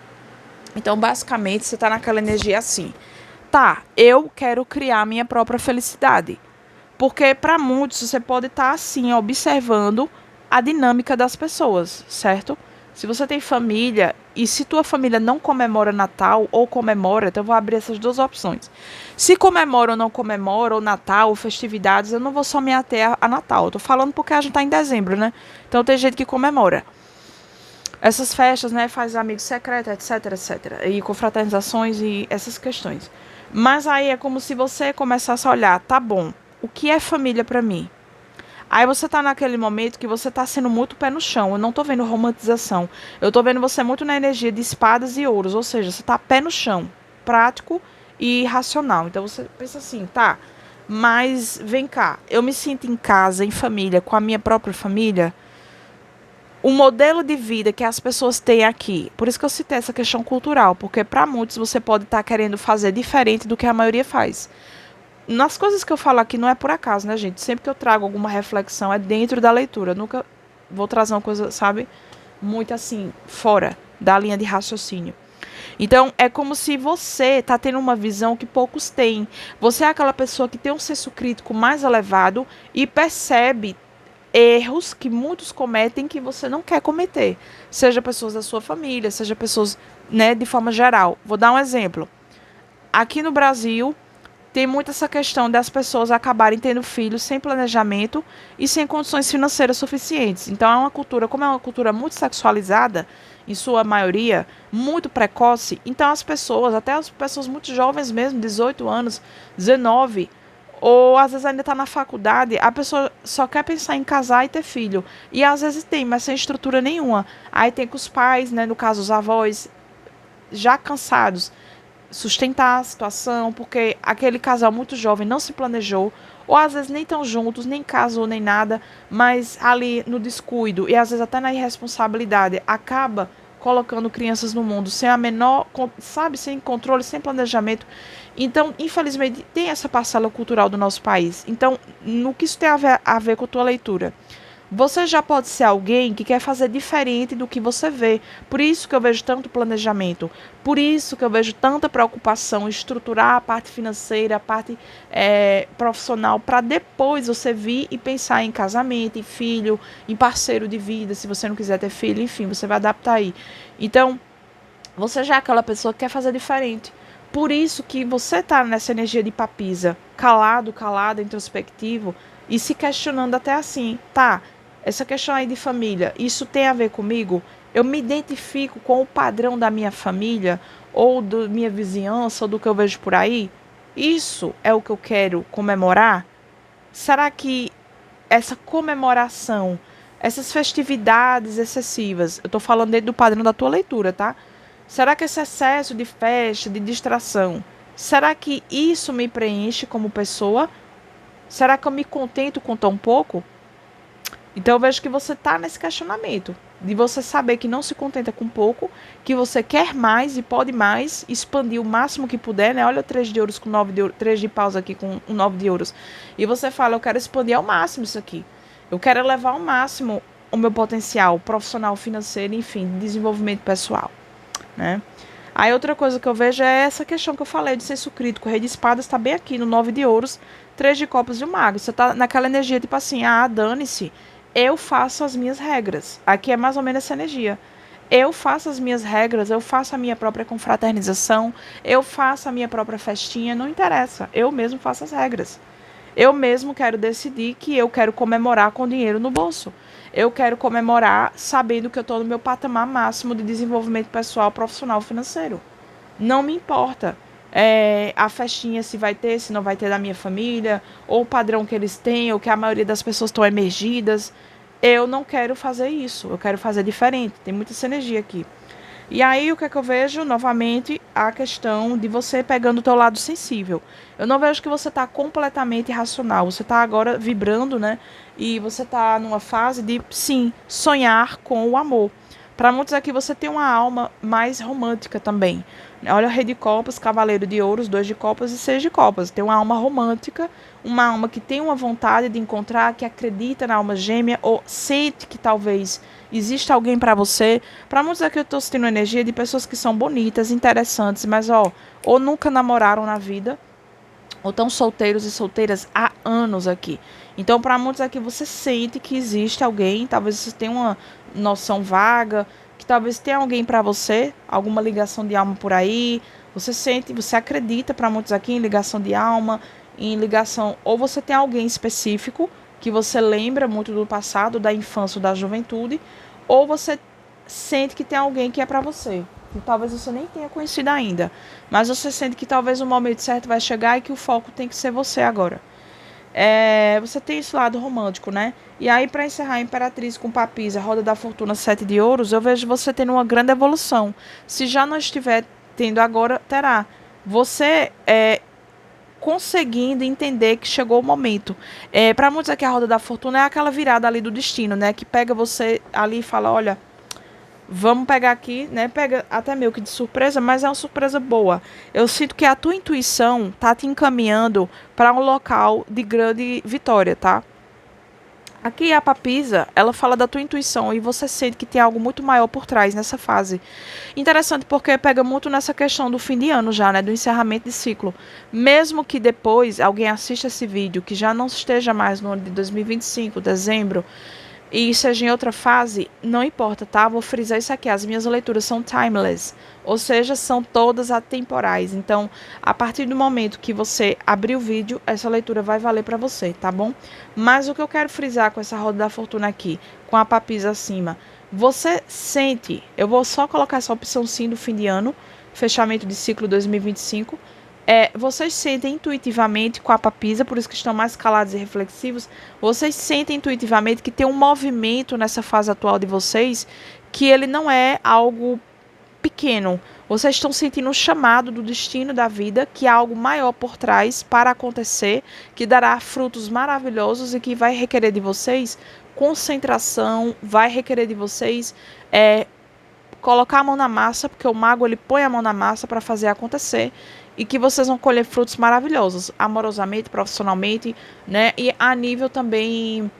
Então, basicamente, você está naquela energia assim. Tá, eu quero criar minha própria felicidade. Porque para muitos você pode estar assim, observando a dinâmica das pessoas, certo? Se você tem família e se tua família não comemora Natal ou comemora, então eu vou abrir essas duas opções. Se comemora ou não comemora, ou Natal, ou festividades, eu não vou só me ater a Natal. Eu tô falando porque a gente tá em dezembro, né? Então tem gente que comemora essas festas, né? Faz amigos secretos, etc, etc. E confraternizações e essas questões. Mas aí é como se você começasse a olhar, tá bom, o que é família para mim? Aí você tá naquele momento que você tá sendo muito pé no chão. Eu não tô vendo romantização. Eu tô vendo você muito na energia de espadas e ouros. Ou seja, você tá pé no chão. Prático e racional. Então você pensa assim, tá, mas vem cá. Eu me sinto em casa, em família, com a minha própria família. O modelo de vida que as pessoas têm aqui. Por isso que eu citei essa questão cultural. Porque para muitos você pode estar querendo fazer diferente do que a maioria faz. Nas coisas que eu falo aqui não é por acaso, né, gente? Sempre que eu trago alguma reflexão é dentro da leitura. Eu nunca vou trazer uma coisa, sabe, muito assim, fora da linha de raciocínio. Então, é como se você tá tendo uma visão que poucos têm. Você é aquela pessoa que tem um senso crítico mais elevado e percebe erros que muitos cometem que você não quer cometer. Seja pessoas da sua família, seja pessoas, né, de forma geral. Vou dar um exemplo. Aqui no Brasil tem muito essa questão das pessoas acabarem tendo filhos sem planejamento e sem condições financeiras suficientes. Então é uma cultura, como é uma cultura muito sexualizada, em sua maioria, muito precoce, então as pessoas, até as pessoas muito jovens mesmo, 18 anos, 19, Ou às vezes ainda está na faculdade, a pessoa só quer pensar em casar e ter filho. E às vezes tem, mas sem estrutura nenhuma. Aí tem que os pais, né, no caso os avós, já cansados, sustentar a situação, porque aquele casal muito jovem não se planejou, ou às vezes nem estão juntos, nem casou, nem nada, mas ali no descuido e às vezes até na irresponsabilidade, acaba colocando crianças no mundo sem a menor, sabe, sem controle, sem planejamento. Então, infelizmente, tem essa parcela cultural do nosso país. Então, no que isso tem a ver com a tua leitura? Você já pode ser alguém que quer fazer diferente do que você vê. Por isso que eu vejo tanto planejamento. Por isso que eu vejo tanta preocupação em estruturar a parte financeira, a parte profissional, para depois você vir e pensar em casamento, em filho, em parceiro de vida, se você não quiser ter filho, enfim, você vai adaptar aí. Então, você já é aquela pessoa que quer fazer diferente. Por isso que você está nessa energia de papisa, calado, introspectivo, e se questionando até assim, tá, essa questão aí de família, isso tem a ver comigo? Eu me identifico com o padrão da minha família, ou da minha vizinhança, ou do que eu vejo por aí? Isso é o que eu quero comemorar? Será que essa comemoração, essas festividades excessivas, eu estou falando dentro do padrão da tua leitura, tá? Será que esse excesso de festa, de distração, será que isso me preenche como pessoa? Será que eu me contento com tão pouco? Então eu vejo que você está nesse questionamento, de você saber que não se contenta com pouco, que você quer mais e pode mais, expandir o máximo que puder, né? Olha o 3 de ouros com 9 de ouros, 3 de paus aqui com 9 de ouros. E você fala, eu quero expandir ao máximo isso aqui. Eu quero elevar ao máximo o meu potencial profissional, financeiro, enfim, de desenvolvimento pessoal, né? Aí outra coisa que eu vejo é essa questão que eu falei de senso crítico. O rei de espadas está bem aqui no 9 de ouros, 3 de copas e o mago. Você está naquela energia tipo assim, dane-se, eu faço as minhas regras. Aqui é mais ou menos essa energia. Eu faço as minhas regras, eu faço a minha própria confraternização, eu faço a minha própria festinha, não interessa. Eu mesmo faço as regras. Eu mesmo quero decidir que eu quero comemorar com dinheiro no bolso. Eu quero comemorar sabendo que eu estou no meu patamar máximo de desenvolvimento pessoal, profissional, financeiro. Não me importa a festinha se vai ter, se não vai ter da minha família, ou o padrão que eles têm, ou que a maioria das pessoas estão emergidas. Eu não quero fazer isso, eu quero fazer diferente. Tem muita essa energia aqui. E aí, o que é que eu vejo? Novamente, a questão de você pegando o teu lado sensível. Eu não vejo que você está completamente irracional. Você está agora vibrando, né? E você está numa fase de, sim, sonhar com o amor. Para muitos aqui, você tem uma alma mais romântica também. Olha o rei de copas, cavaleiro de ouros, 2 de copas e 6 de copas. Tem uma alma romântica, uma alma que tem uma vontade de encontrar, que acredita na alma gêmea ou sente que talvez existe alguém para você. Para muitos aqui eu estou sentindo energia de pessoas que são bonitas, interessantes, mas ou nunca namoraram na vida, ou estão solteiros e solteiras há anos aqui. Então, para muitos aqui você sente que existe alguém, talvez você tenha uma noção vaga, que talvez tenha alguém para você, alguma ligação de alma por aí. Você sente, você acredita, para muitos aqui, em ligação de alma, em ligação, ou você tem alguém específico que você lembra muito do passado, da infância ou da juventude, ou você sente que tem alguém que é para você, que talvez você nem tenha conhecido ainda, mas você sente que talvez o momento certo vai chegar e que o foco tem que ser você agora. Você tem esse lado romântico, né? E aí, para encerrar, a Imperatriz com Papisa, Roda da Fortuna, 7 de ouros, eu vejo você tendo uma grande evolução. Se já não estiver tendo agora, terá. Você conseguindo entender que chegou o momento. Para muitos aqui, a Roda da Fortuna é aquela virada ali do destino, né? Que pega você ali e fala, olha, vamos pegar aqui, né? Pega até meio que de surpresa, mas é uma surpresa boa. Eu sinto que a tua intuição tá te encaminhando para um local de grande vitória, tá? Aqui a papisa, ela fala da tua intuição e você sente que tem algo muito maior por trás nessa fase. Interessante porque pega muito nessa questão do fim de ano já, né? Do encerramento de ciclo. Mesmo que depois alguém assista esse vídeo, que já não esteja mais no ano de 2025, dezembro, e seja em outra fase, não importa, tá? Vou frisar isso aqui, as minhas leituras são timeless, ou seja, são todas atemporais. Então, a partir do momento que você abrir o vídeo, essa leitura vai valer para você, tá bom? Mas o que eu quero frisar com essa roda da fortuna aqui, com a papisa acima, você sente, eu vou só colocar essa opção sim do fim de ano, fechamento de ciclo 2025, Vocês sentem intuitivamente com a papisa, por isso que estão mais calados e reflexivos, vocês sentem intuitivamente que tem um movimento nessa fase atual de vocês, que ele não é algo pequeno. Vocês estão sentindo um chamado do destino da vida, que há algo maior por trás para acontecer, que dará frutos maravilhosos e que vai requerer de vocês concentração, vai requerer de vocês colocar a mão na massa, porque o mago ele põe a mão na massa para fazer acontecer, e que vocês vão colher frutos maravilhosos, amorosamente, profissionalmente, né? E a nível também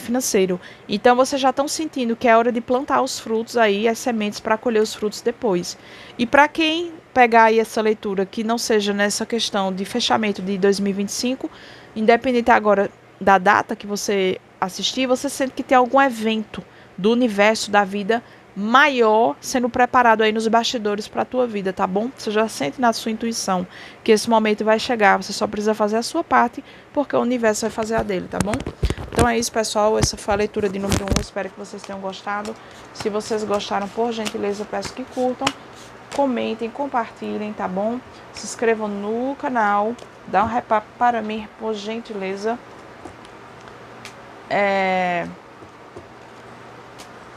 financeiro. Então vocês já estão sentindo que é hora de plantar os frutos aí, as sementes para colher os frutos depois. E para quem pegar aí essa leitura que não seja nessa questão de fechamento de 2025, independente agora da data que você assistir, você sente que tem algum evento do universo da vida maior sendo preparado aí nos bastidores para a tua vida, tá bom? Você já sente na sua intuição que esse momento vai chegar, você só precisa fazer a sua parte, porque o universo vai fazer a dele, tá bom? Então é isso, pessoal, essa foi a leitura de número 1, espero que vocês tenham gostado. Se vocês gostaram, por gentileza, peço que curtam, comentem, compartilhem, tá bom? Se inscrevam no canal, dá um repá para mim, por gentileza.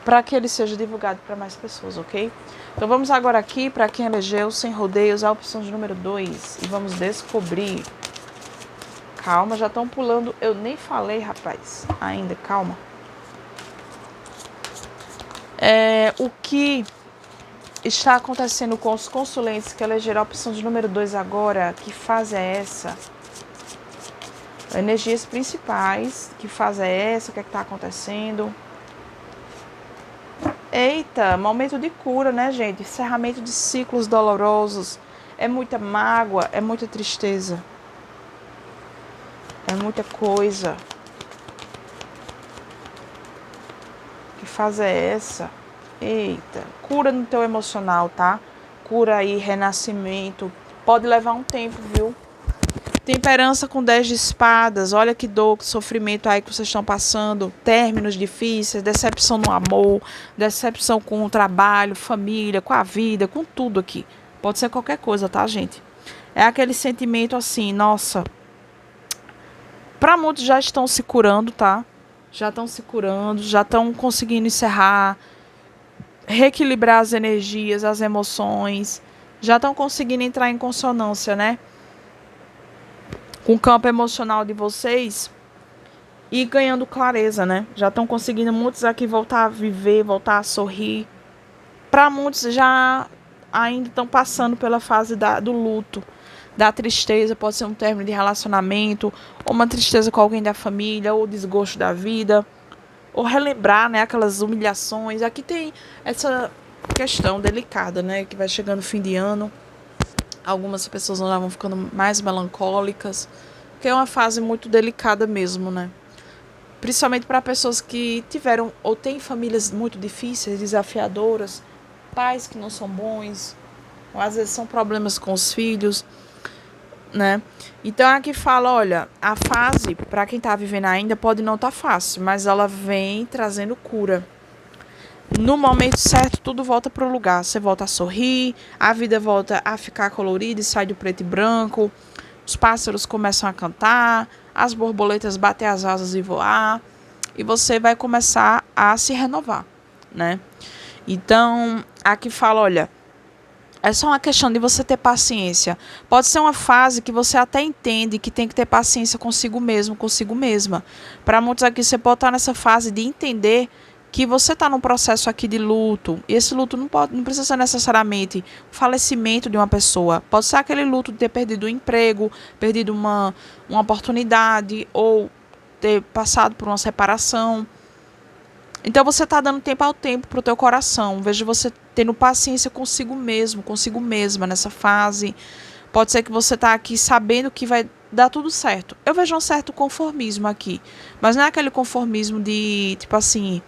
Para que ele seja divulgado para mais pessoas, ok? Então vamos agora aqui para quem elegeu sem rodeios a opção de número 2 e vamos descobrir. Calma, já estão pulando, eu nem falei, rapaz, ainda, calma. O que está acontecendo com os consulentes que elegeram a opção de número 2 agora? Que fase é essa? Energias principais, que fase é essa? O que é que está acontecendo? Eita, momento de cura, né, gente? Encerramento de ciclos dolorosos. É muita mágoa, é muita tristeza. É muita coisa. Que fase é essa? Eita, cura no teu emocional, tá? Cura aí, renascimento. Pode levar um tempo, viu? Temperança com 10 de espadas, olha que dor, que sofrimento aí que vocês estão passando, términos difíceis, decepção no amor, decepção com o trabalho, família, com a vida, com tudo aqui. Pode ser qualquer coisa, tá, gente? É aquele sentimento assim, nossa. Para muitos já estão se curando, tá? Já estão se curando, já estão conseguindo encerrar, reequilibrar as energias, as emoções, já estão conseguindo entrar em consonância, né? Com o campo emocional de vocês e ganhando clareza, né? Já estão conseguindo muitos aqui voltar a viver, voltar a sorrir. Para muitos já ainda estão passando pela fase do luto, da tristeza, pode ser um término de relacionamento, ou uma tristeza com alguém da família, ou desgosto da vida, ou relembrar, né, aquelas humilhações. Aqui tem essa questão delicada, né, que vai chegando o fim de ano. Algumas pessoas vão ficando mais melancólicas, que é uma fase muito delicada mesmo, né? Principalmente para pessoas que tiveram ou têm famílias muito difíceis, desafiadoras, pais que não são bons, ou às vezes são problemas com os filhos, né? Então aqui fala, olha, a fase, para quem tá vivendo ainda, pode não estar fácil, mas ela vem trazendo cura. No momento certo, tudo volta para o lugar. Você volta a sorrir, a vida volta a ficar colorida e sai do preto e branco. Os pássaros começam a cantar, as borboletas bater as asas e voar. E você vai começar a se renovar, né? Então, aqui fala, olha, é só uma questão de você ter paciência. Pode ser uma fase que você até entende que tem que ter paciência consigo mesmo, consigo mesma. Para muitos aqui, você pode estar nessa fase de entender que você está num processo aqui de luto, e esse luto não precisa ser necessariamente o falecimento de uma pessoa, pode ser aquele luto de ter perdido um emprego, perdido uma oportunidade, ou ter passado por uma separação. Então você está dando tempo ao tempo para o teu coração, vejo você tendo paciência consigo mesmo, consigo mesma nessa fase. Pode ser que você está aqui sabendo que vai dar tudo certo. Eu vejo um certo conformismo aqui, mas não é aquele conformismo de, tipo assim,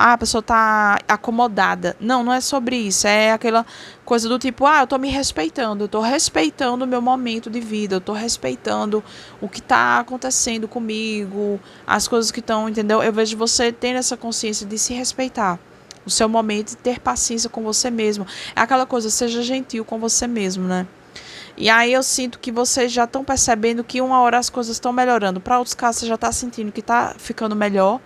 a pessoa tá acomodada. Não, não é sobre isso. É aquela coisa do tipo, eu tô me respeitando. Eu tô respeitando o meu momento de vida. Eu tô respeitando o que tá acontecendo comigo. As coisas que estão, entendeu? Eu vejo você tendo essa consciência de se respeitar. O seu momento de ter paciência com você mesmo. É aquela coisa, seja gentil com você mesmo, né? E aí eu sinto que vocês já estão percebendo que uma hora as coisas estão melhorando. Para outros casos, você já está sentindo que está ficando melhor,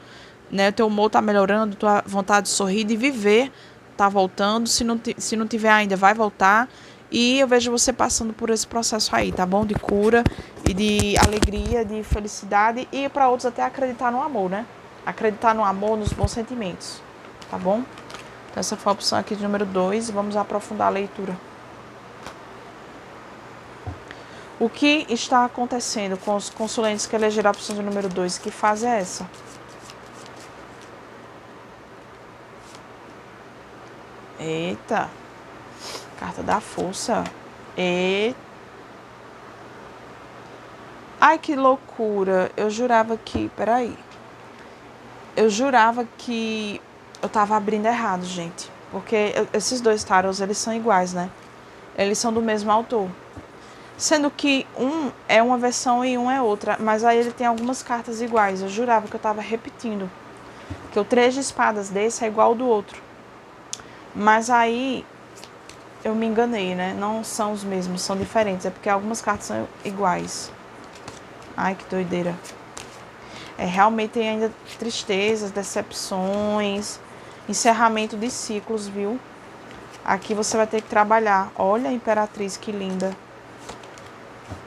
né? O teu humor está melhorando, tua vontade de sorrir, de viver está voltando. Se não tiver ainda, vai voltar. E eu vejo você passando por esse processo aí, tá bom? De cura e de alegria, de felicidade. E para outros até acreditar no amor, né? Acreditar no amor, nos bons sentimentos, tá bom? Então essa foi a opção aqui de número 2. Vamos aprofundar a leitura. O que está acontecendo com os consulentes que elegeram a opção de número 2? Que fase é essa? Eita. Carta da força. Ai, que loucura. Eu jurava que... Peraí. Eu jurava que eu tava abrindo errado, gente. Porque esses dois tarots, eles são iguais, né? Eles são do mesmo autor. Sendo que um é uma versão e um é outra. Mas aí ele tem algumas cartas iguais. Eu jurava que eu tava repetindo. Que o 3 de espadas desse é igual ao do outro. Mas aí eu me enganei, né? Não são os mesmos, são diferentes. É porque algumas cartas são iguais. Ai, que doideira. Realmente tem ainda tristezas, decepções, encerramento de ciclos, viu? Aqui você vai ter que trabalhar. Olha a Imperatriz, que linda.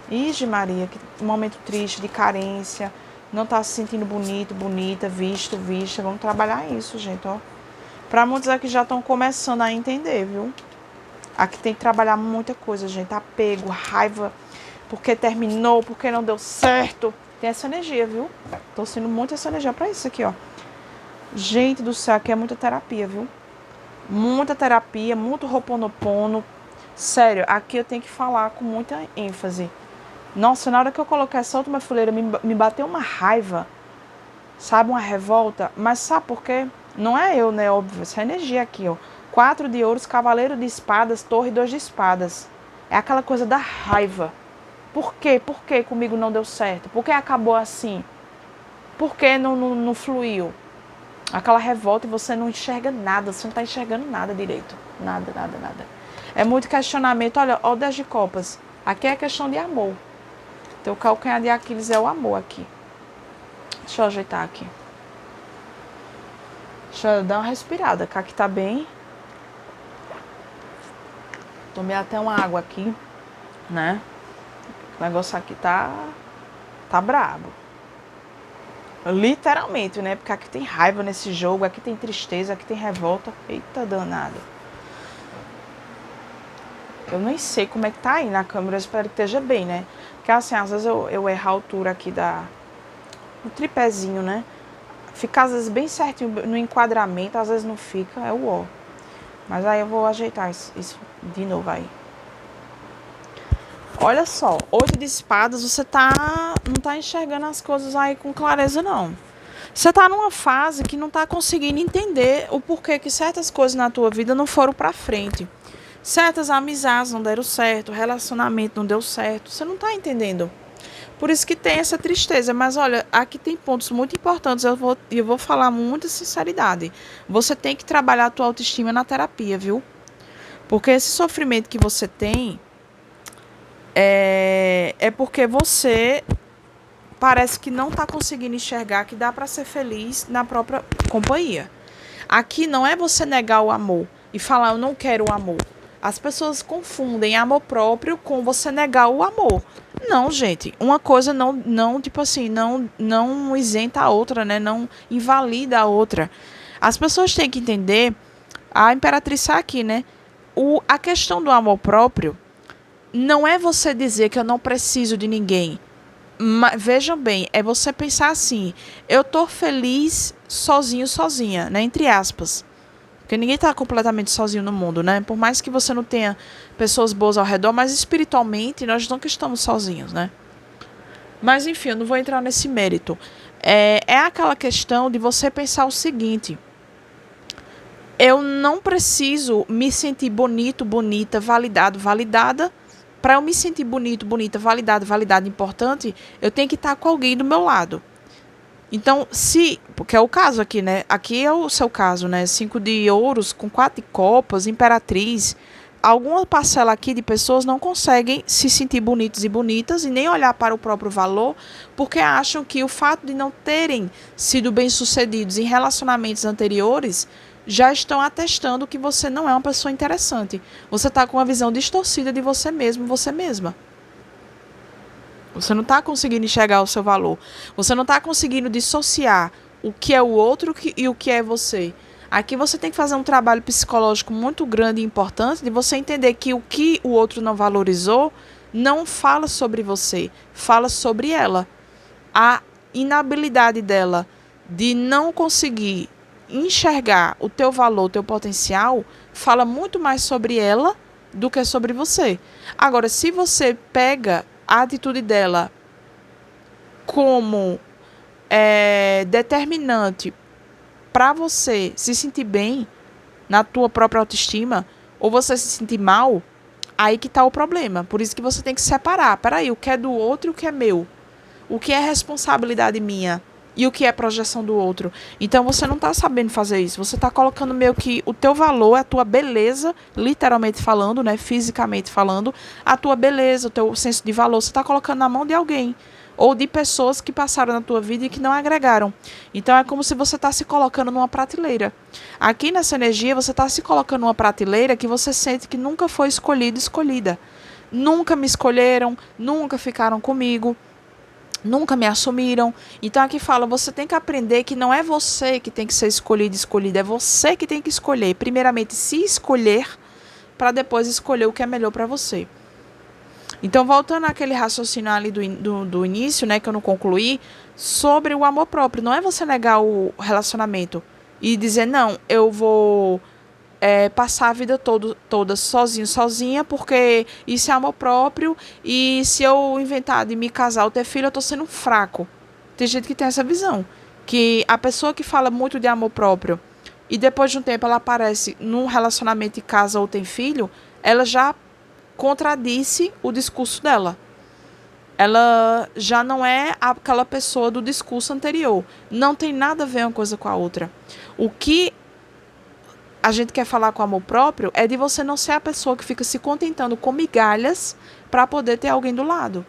Ixi, Maria, que momento triste, de carência. Não tá se sentindo bonito, bonita, visto, vista. Vamos trabalhar isso, gente, ó. Pra muitos aqui já estão começando a entender, viu? Aqui tem que trabalhar muita coisa, gente. Apego, raiva, porque terminou, porque não deu certo. Tem essa energia, viu? Tô sendo muito essa energia pra isso aqui, ó. Gente do céu, aqui é muita terapia, viu? Muita terapia, muito Ho'oponopono. Sério, aqui eu tenho que falar com muita ênfase. Nossa, na hora que eu coloquei essa última fileira, me bateu uma raiva. Sabe, uma revolta. Mas sabe por quê? Não é eu, né? Óbvio, essa energia aqui, ó. 4 de ouros, cavaleiro de espadas, torre e 2 de espadas. É aquela coisa da raiva. Por quê? Por que comigo não deu certo? Por que acabou assim? Por que não fluiu? Aquela revolta e você não enxerga nada. Você não está enxergando nada direito. Nada, nada, nada. É muito questionamento. Olha, ó o 10 de copas. Aqui é questão de amor. Teu calcanhar de Aquiles é o amor aqui. Deixa eu ajeitar aqui. Deixa eu dar uma respirada. Que aqui tá bem. Tomei até uma água aqui, né? O negócio aqui tá brabo. Literalmente, né? Porque aqui tem raiva nesse jogo, aqui tem tristeza, aqui tem revolta. Eita danada. Eu nem sei como é que tá aí na câmera, eu espero que esteja bem, né? Porque assim, às vezes eu erro a altura aqui do tripézinho, né? Fica às vezes bem certinho no enquadramento, às vezes não fica, é o ó. Mas aí eu vou ajeitar isso de novo aí. Olha só, 8 de espadas, você não tá enxergando as coisas aí com clareza, não. Você tá numa fase que não tá conseguindo entender o porquê que certas coisas na tua vida não foram pra frente. Certas amizades não deram certo, relacionamento não deu certo. Você não tá entendendo. Por isso que tem essa tristeza. Mas olha, aqui tem pontos muito importantes. Eu vou falar com muita sinceridade. Você tem que trabalhar a tua autoestima na terapia, viu? Porque esse sofrimento que você tem é porque você parece que não está conseguindo enxergar que dá para ser feliz na própria companhia. Aqui não é você negar o amor e falar eu não quero o amor. As pessoas confundem amor próprio com você negar o amor. Não, gente. Uma coisa não tipo assim, não isenta a outra, né? Não invalida a outra. As pessoas têm que entender, a Imperatriz está aqui, né? A questão do amor próprio não é você dizer que eu não preciso de ninguém. Mas, vejam bem, é você pensar assim, eu tô feliz sozinho, sozinha, né? Entre aspas. Porque ninguém tá completamente sozinho no mundo, né? Por mais que você não tenha pessoas boas ao redor, mas espiritualmente nós nunca estamos sozinhos, né? Mas enfim, eu não vou entrar nesse mérito. É aquela questão de você pensar o seguinte: eu não preciso me sentir bonito, bonita, validado, validada. Para eu me sentir bonito, bonita, validado, validada, importante, eu tenho que estar com alguém do meu lado. Então, porque é o caso aqui, né? Aqui é o seu caso, né? 5 de ouros com 4 de copas, Imperatriz. alguma parcela aqui de pessoas não conseguem se sentir bonitos e bonitas e nem olhar para o próprio valor, porque acham que o fato de não terem sido bem-sucedidos em relacionamentos anteriores já estão atestando que você não é uma pessoa interessante. Você está com uma visão distorcida de você mesmo, você mesma. Você não está conseguindo enxergar o seu valor. Você não está conseguindo dissociar o que é o outro e o que é você. Aqui você tem que fazer um trabalho psicológico muito grande e importante de você entender que o que o outro não valorizou não fala sobre você, fala sobre ela. A inabilidade dela de não conseguir enxergar o teu valor, o teu potencial, fala muito mais sobre ela do que sobre você. Agora, se você pega a atitude dela como determinante para você se sentir bem na tua própria autoestima, ou você se sentir mal, aí que está o problema. Por isso que você tem que separar. Peraí, o que é do outro e o que é meu? O que é responsabilidade minha e o que é projeção do outro? Então você não está sabendo fazer isso. Você está colocando meio que o teu valor, a tua beleza, literalmente falando, né, fisicamente falando, a tua beleza, o teu senso de valor, você está colocando na mão de alguém. Ou de pessoas que passaram na tua vida e que não agregaram. Então é como se você está se colocando numa prateleira. Aqui nessa energia você está se colocando numa prateleira que você sente que nunca foi escolhido, escolhida. Nunca me escolheram, nunca ficaram comigo, nunca me assumiram. Então aqui fala, você tem que aprender que não é você que tem que ser escolhido, escolhida, é você que tem que escolher. Primeiramente se escolher, para depois escolher o que é melhor para você. Então, voltando àquele raciocínio ali do início, né, que eu não concluí, sobre o amor próprio. Não é você negar o relacionamento e dizer, não, eu vou passar a vida toda sozinho, sozinha, porque isso é amor próprio e se eu inventar de me casar ou ter filho, eu tô sendo fraco. Tem gente que tem essa visão, que a pessoa que fala muito de amor próprio e depois de um tempo ela aparece num relacionamento e casa ou tem filho, ela já contradisse o discurso dela. Ela já não é aquela pessoa do discurso anterior. Não tem nada a ver uma coisa com a outra. O que a gente quer falar com amor próprio é de você não ser a pessoa que fica se contentando com migalhas para poder ter alguém do lado.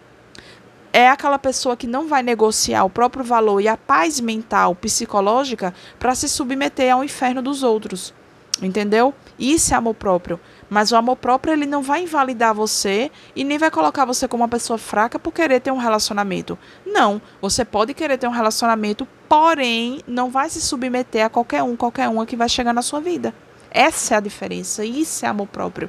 É aquela pessoa que não vai negociar o próprio valor e a paz mental, psicológica, para se submeter ao inferno dos outros. Entendeu? Isso é amor próprio. Mas o amor próprio, ele não vai invalidar você e nem vai colocar você como uma pessoa fraca por querer ter um relacionamento. Não, você pode querer ter um relacionamento, porém, não vai se submeter a qualquer uma que vai chegar na sua vida. Essa é a diferença, isso é amor próprio.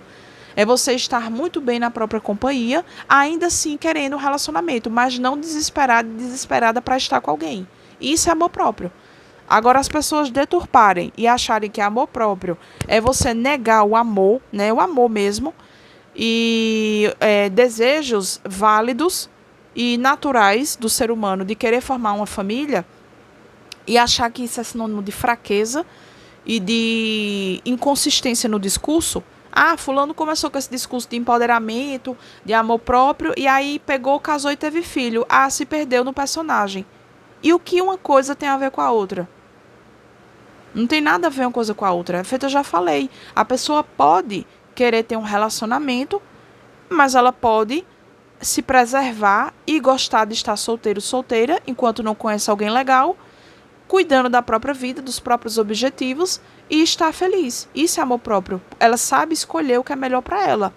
É você estar muito bem na própria companhia, ainda assim querendo um relacionamento, mas não desesperada para estar com alguém. Isso é amor próprio. Agora, as pessoas deturparem e acharem que amor próprio é você negar o amor, né, o amor mesmo, e desejos válidos e naturais do ser humano de querer formar uma família e achar que isso é sinônimo de fraqueza e de inconsistência no discurso. Ah, fulano começou com esse discurso de empoderamento, de amor próprio, e aí pegou, casou e teve filho. Ah, se perdeu no personagem. E o que uma coisa tem a ver com a outra? Não tem nada a ver uma coisa com a outra. É feito, eu já falei. A pessoa pode querer ter um relacionamento, mas ela pode se preservar e gostar de estar solteiro, solteira, enquanto não conhece alguém legal, cuidando da própria vida, dos próprios objetivos e estar feliz. Isso é amor próprio. Ela sabe escolher o que é melhor para ela.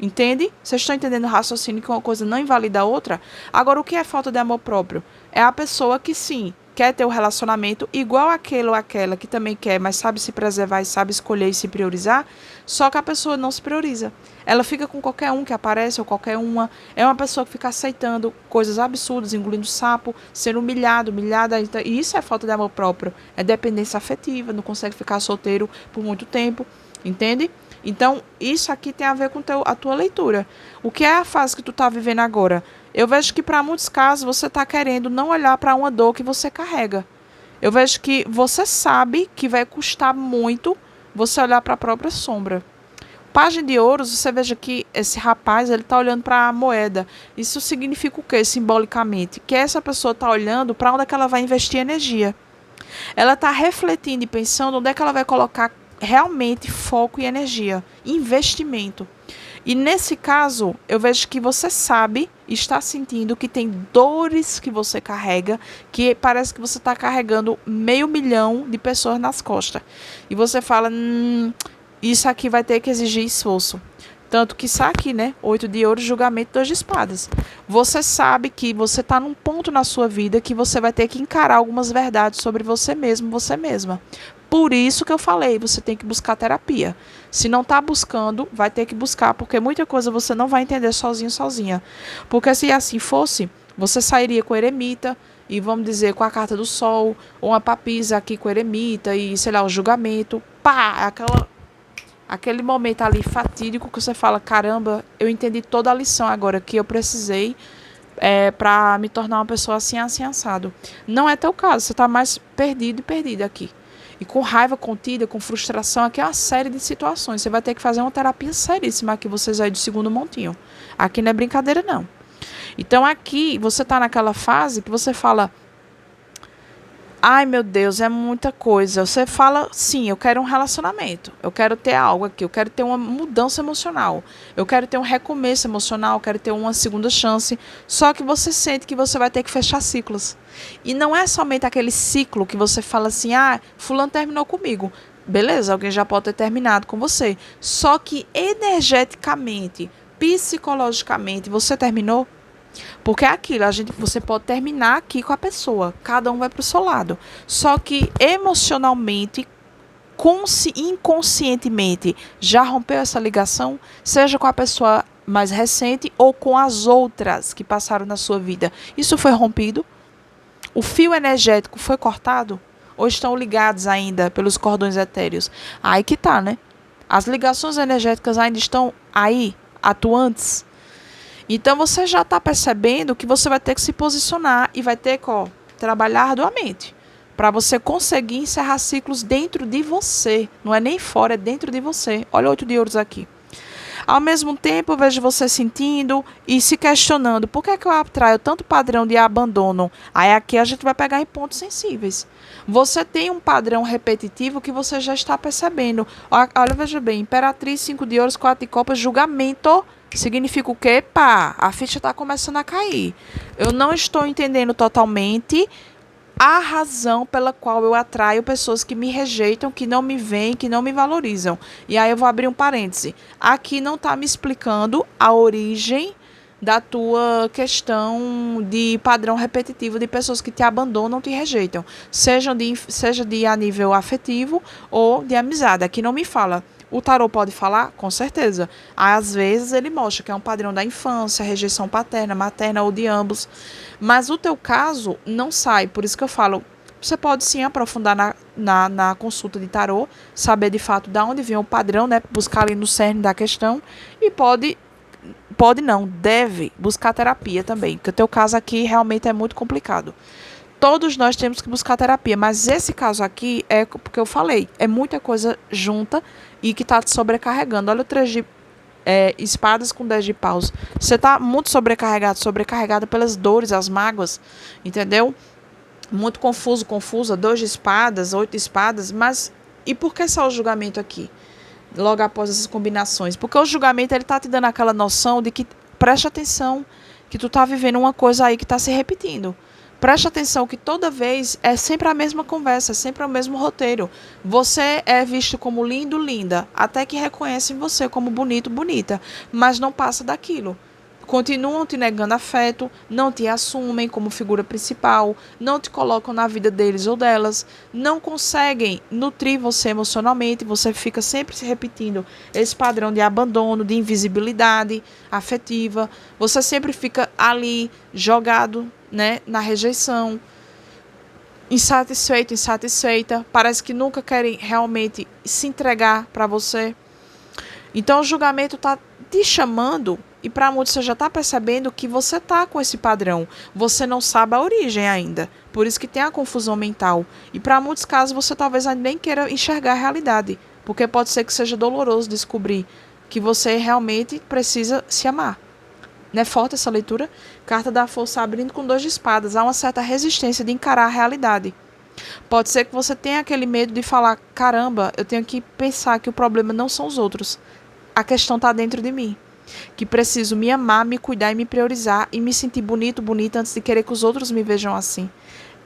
Entende? Vocês estão entendendo o raciocínio que uma coisa não invalida a outra? Agora, o que é falta de amor próprio? É a pessoa que sim, quer ter um relacionamento igual aquele ou aquela que também quer, mas sabe se preservar e sabe escolher e se priorizar, só que a pessoa não se prioriza. Ela fica com qualquer um que aparece ou qualquer uma. É uma pessoa que fica aceitando coisas absurdas, engolindo sapo, sendo humilhada. E isso é falta de amor próprio. É dependência afetiva, não consegue ficar solteiro por muito tempo. Entende? Então, isso aqui tem a ver com a tua leitura. O que é a fase que tu está vivendo agora? Eu vejo que para muitos casos você está querendo não olhar para uma dor que você carrega. Eu vejo que você sabe que vai custar muito você olhar para a própria sombra. Página de ouros, você veja que esse rapaz ele está olhando para a moeda. Isso significa o quê, simbolicamente? Que essa pessoa está olhando para onde é que ela vai investir energia. Ela está refletindo e pensando onde é que ela vai colocar realmente foco e energia, investimento. E nesse caso, eu vejo que você sabe, está sentindo que tem dores que você carrega, que parece que você está carregando 500 mil de pessoas nas costas. E você fala, isso aqui vai ter que exigir esforço. Tanto que está aqui, né? 8 de ouro, julgamento, 2 de espadas. Você sabe que você está num ponto na sua vida que você vai ter que encarar algumas verdades sobre você mesmo, você mesma. Por isso que eu falei, você tem que buscar terapia. Se não está buscando, vai ter que buscar, porque muita coisa você não vai entender sozinho, sozinha. Porque se assim fosse, você sairia com o eremita, e vamos dizer, com a carta do sol, ou uma papisa aqui com o eremita, e sei lá, o julgamento. Pá! Aquele momento ali fatídico que você fala, caramba, eu entendi toda a lição agora que eu precisei para me tornar uma pessoa assim, assim, assado. Não é teu caso, você está mais perdido e perdida aqui. E com raiva contida, com frustração, aqui é uma série de situações. Você vai ter que fazer uma terapia seríssima aqui, vocês aí do segundo montinho. Aqui não é brincadeira, não. Então aqui, você está naquela fase que você fala, ai, meu Deus, é muita coisa. Você fala, sim, eu quero um relacionamento. Eu quero ter algo aqui. Eu quero ter uma mudança emocional. Eu quero ter um recomeço emocional. Eu quero ter uma segunda chance. Só que você sente que você vai ter que fechar ciclos. E não é somente aquele ciclo que você fala assim, fulano terminou comigo. Beleza, alguém já pode ter terminado com você. Só que energeticamente, psicologicamente, você terminou? Porque é aquilo, você pode terminar aqui com a pessoa, cada um vai para o seu lado. Só que emocionalmente, inconscientemente, já rompeu essa ligação, seja com a pessoa mais recente ou com as outras que passaram na sua vida. Isso foi rompido? O fio energético foi cortado? Ou estão ligados ainda pelos cordões etéreos? Aí que tá, né? As ligações energéticas ainda estão aí, atuantes. Então você já está percebendo que você vai ter que se posicionar e vai ter que trabalhar arduamente para você conseguir encerrar ciclos dentro de você. Não é nem fora, é dentro de você. Olha 8 de ouros aqui. Ao mesmo tempo, eu vejo você sentindo e se questionando. Por que é que eu atraio tanto padrão de abandono? Aí aqui a gente vai pegar em pontos sensíveis. Você tem um padrão repetitivo que você já está percebendo. Olha, veja bem. Imperatriz, 5 de ouros, 4 de copas, julgamento. Significa o quê? Pá, a ficha está começando a cair. Eu não estou entendendo totalmente a razão pela qual eu atraio pessoas que me rejeitam, que não me veem, que não me valorizam. E aí eu vou abrir um parêntese. Aqui não está me explicando a origem da tua questão de padrão repetitivo de pessoas que te abandonam, te rejeitam. Seja de a nível afetivo ou de amizade. Aqui não me fala. O tarô pode falar? Com certeza. Às vezes ele mostra que é um padrão da infância, rejeição paterna, materna ou de ambos. Mas o teu caso não sai. Por isso que eu falo, você pode sim aprofundar na consulta de tarô, saber de fato de onde vem o padrão, né? Buscar ali no cerne da questão. E pode não, deve buscar terapia também. Porque o teu caso aqui realmente é muito complicado. Todos nós temos que buscar terapia, mas esse caso aqui é porque eu falei, é muita coisa junta e que está te sobrecarregando. Olha o 3 de espadas com 10 de paus. Você está muito sobrecarregado pelas dores, as mágoas, entendeu? Muito confusa, 2 de espadas, 8 de espadas, mas e por que só o julgamento aqui? Logo após essas combinações. Porque o julgamento ele está te dando aquela noção de que preste atenção, que tu está vivendo uma coisa aí que está se repetindo. Preste atenção que toda vez é sempre a mesma conversa, é sempre o mesmo roteiro. Você é visto como lindo, linda, até que reconhecem você como bonito, bonita, mas não passa daquilo. Continuam te negando afeto, não te assumem como figura principal, não te colocam na vida deles ou delas, não conseguem nutrir você emocionalmente, você fica sempre se repetindo esse padrão de abandono, de invisibilidade afetiva, você sempre fica ali jogado, né, na rejeição, insatisfeita, parece que nunca querem realmente se entregar para você. Então o julgamento está te chamando e para muitos você já está percebendo que você está com esse padrão. Você não sabe a origem ainda. Por isso que tem a confusão mental. E para muitos casos você talvez nem queira enxergar a realidade. Porque pode ser que seja doloroso descobrir que você realmente precisa se amar. Não é forte essa leitura? Carta da força abrindo com 2 de espadas. Há uma certa resistência de encarar a realidade. Pode ser que você tenha aquele medo de falar, caramba, eu tenho que pensar que o problema não são os outros. A questão está dentro de mim. Que preciso me amar, me cuidar e me priorizar e me sentir bonito, bonita antes de querer que os outros me vejam assim.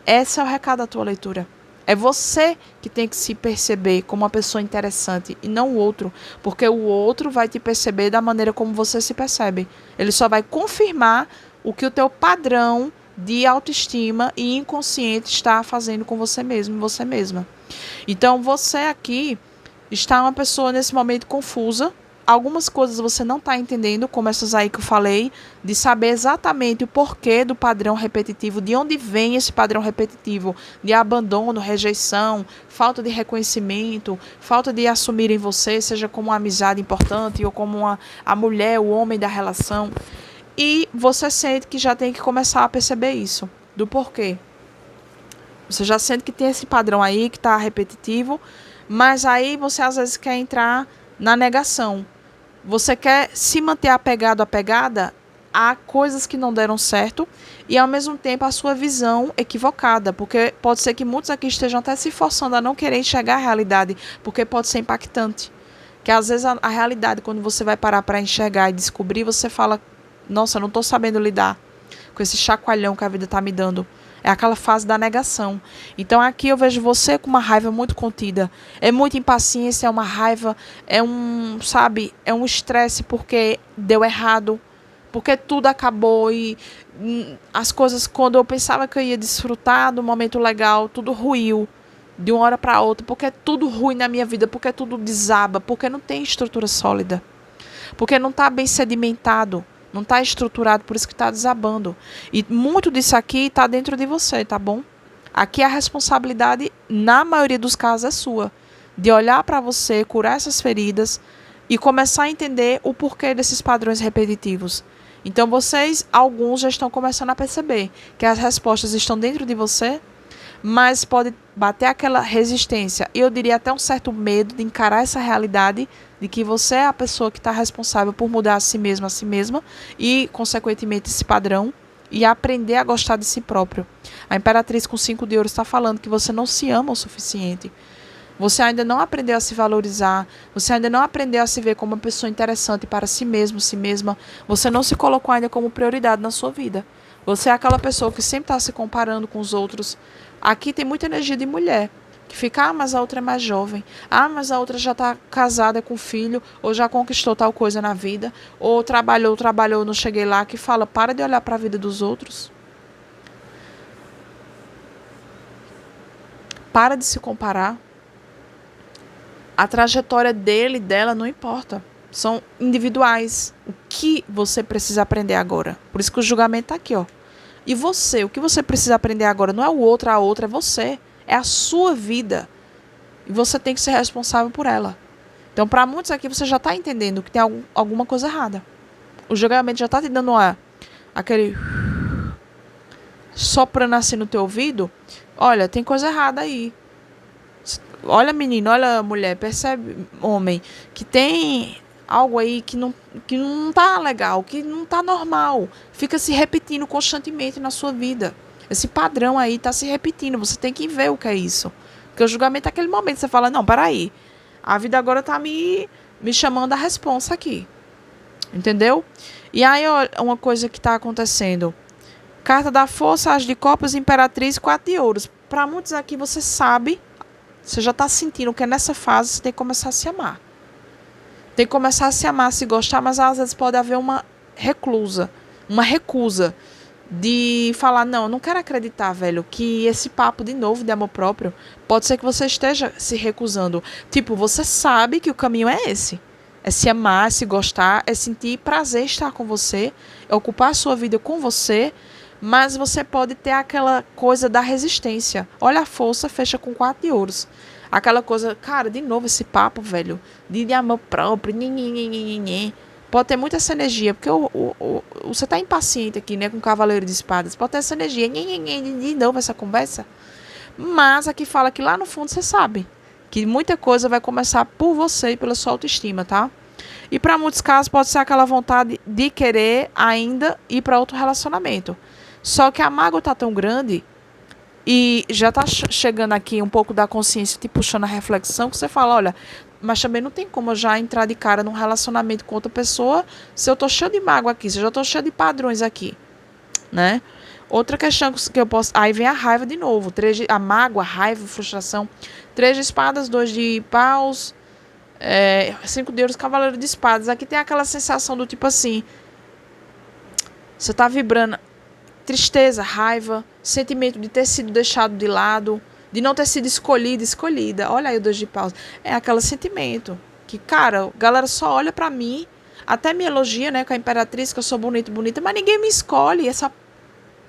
Esse é o recado da tua leitura. É você que tem que se perceber como uma pessoa interessante e não o outro, porque o outro vai te perceber da maneira como você se percebe. Ele só vai confirmar o que o teu padrão de autoestima e inconsciente está fazendo com você mesmo e você mesma. Então você aqui está uma pessoa nesse momento confusa. Algumas coisas você não está entendendo, como essas aí que eu falei, de saber exatamente o porquê do padrão repetitivo, de onde vem esse padrão repetitivo, de abandono, rejeição, falta de reconhecimento, falta de assumir em você, seja como uma amizade importante ou como a mulher, o homem da relação. E você sente que já tem que começar a perceber isso, do porquê. Você já sente que tem esse padrão aí, que está repetitivo, mas aí você às vezes quer entrar na negação. Você quer se manter apegada a coisas que não deram certo e, ao mesmo tempo, a sua visão equivocada. Porque pode ser que muitos aqui estejam até se forçando a não querer enxergar a realidade, porque pode ser impactante. Que, às vezes, a realidade, quando você vai parar para enxergar e descobrir, você fala, nossa, eu não estou sabendo lidar com esse chacoalhão que a vida está me dando. É aquela fase da negação. Então aqui eu vejo você com uma raiva muito contida. É muita impaciência, é uma raiva, é um estresse porque deu errado, porque tudo acabou e as coisas, quando eu pensava que eu ia desfrutar do momento legal, tudo ruiu de uma hora para outra, porque é tudo ruim na minha vida, porque tudo desaba, porque não tem estrutura sólida, porque não está bem sedimentado. Não está estruturado, por isso que está desabando. E muito disso aqui está dentro de você, tá bom? Aqui a responsabilidade, na maioria dos casos, é sua. De olhar para você, curar essas feridas e começar a entender o porquê desses padrões repetitivos. Então vocês, alguns, já estão começando a perceber que as respostas estão dentro de você, mas pode bater aquela resistência. E eu diria até um certo medo de encarar essa realidade de que você é a pessoa que está responsável por mudar a si mesma e, consequentemente, esse padrão e aprender a gostar de si próprio. A Imperatriz com 5 de Ouros está falando que você não se ama o suficiente. Você ainda não aprendeu a se valorizar, você ainda não aprendeu a se ver como uma pessoa interessante para si mesmo, si mesma. Você não se colocou ainda como prioridade na sua vida. Você é aquela pessoa que sempre está se comparando com os outros. Aqui tem muita energia de mulher. Que fica, mas a outra é mais jovem. Mas a outra já está casada com filho, ou já conquistou tal coisa na vida, ou trabalhou, não cheguei lá, que fala, para de olhar para a vida dos outros. Para de se comparar. A trajetória dele e dela não importa. São individuais. O que você precisa aprender agora? Por isso que o julgamento está aqui, ó. E você, o que você precisa aprender agora? Não é o outro, a outra, é você. É a sua vida. E você tem que ser responsável por ela. Então, para muitos aqui, você já está entendendo que tem alguma coisa errada. O julgamento já está te dando aquele soprando assim no teu ouvido. Olha, tem coisa errada aí. Olha, menino, olha, mulher, percebe, homem, que tem algo aí que não tá legal, que não tá normal. Fica se repetindo constantemente na sua vida. Esse padrão aí tá se repetindo. Você tem que ver o que é isso. Porque o julgamento é aquele momento que você fala, não, peraí. A vida agora tá me chamando a responsa aqui. Entendeu? E aí, olha, uma coisa que tá acontecendo. Carta da Força, As de Copas, Imperatriz, 4 de Ouros. Para muitos aqui, você sabe, você já tá sentindo que é nessa fase você tem que começar a se amar. Tem que começar a se amar, a se gostar, mas às vezes pode haver uma recusa de falar, não, eu não quero acreditar, velho, que esse papo de novo de amor próprio, pode ser que você esteja se recusando. Tipo, você sabe que o caminho é esse. É se amar, é se gostar, é sentir prazer estar com você, é ocupar a sua vida com você, mas você pode ter aquela coisa da resistência. Olha a força, fecha com 4 de ouros. Aquela coisa, cara, de novo esse papo, velho, de amor próprio, pode ter muita essa energia, porque você tá impaciente aqui, né, com o Cavaleiro de Espadas. Pode ter essa energia, de novo essa conversa. Mas aqui fala que lá no fundo você sabe que muita coisa vai começar por você e pela sua autoestima, tá? E para muitos casos pode ser aquela vontade de querer ainda ir para outro relacionamento. Só que a mágoa tá tão grande e já tá chegando aqui um pouco da consciência, te puxando a reflexão, que você fala, olha, mas também não tem como eu já entrar de cara num relacionamento com outra pessoa se eu tô cheio de mágoa aqui, se eu já tô cheio de padrões aqui, né? Outra questão que eu posso... Aí vem a raiva de novo. A mágoa, a raiva, a frustração. 3 de espadas, 2 de paus, 5 de ouros, cavaleiro de espadas. Aqui tem aquela sensação do tipo assim... Você tá vibrando tristeza, raiva, sentimento de ter sido deixado de lado, de não ter sido escolhida. Olha aí o 2 de paus. É aquele sentimento que, cara, a galera só olha pra mim, até me elogia, né, com a imperatriz, que eu sou bonita, mas ninguém me escolhe.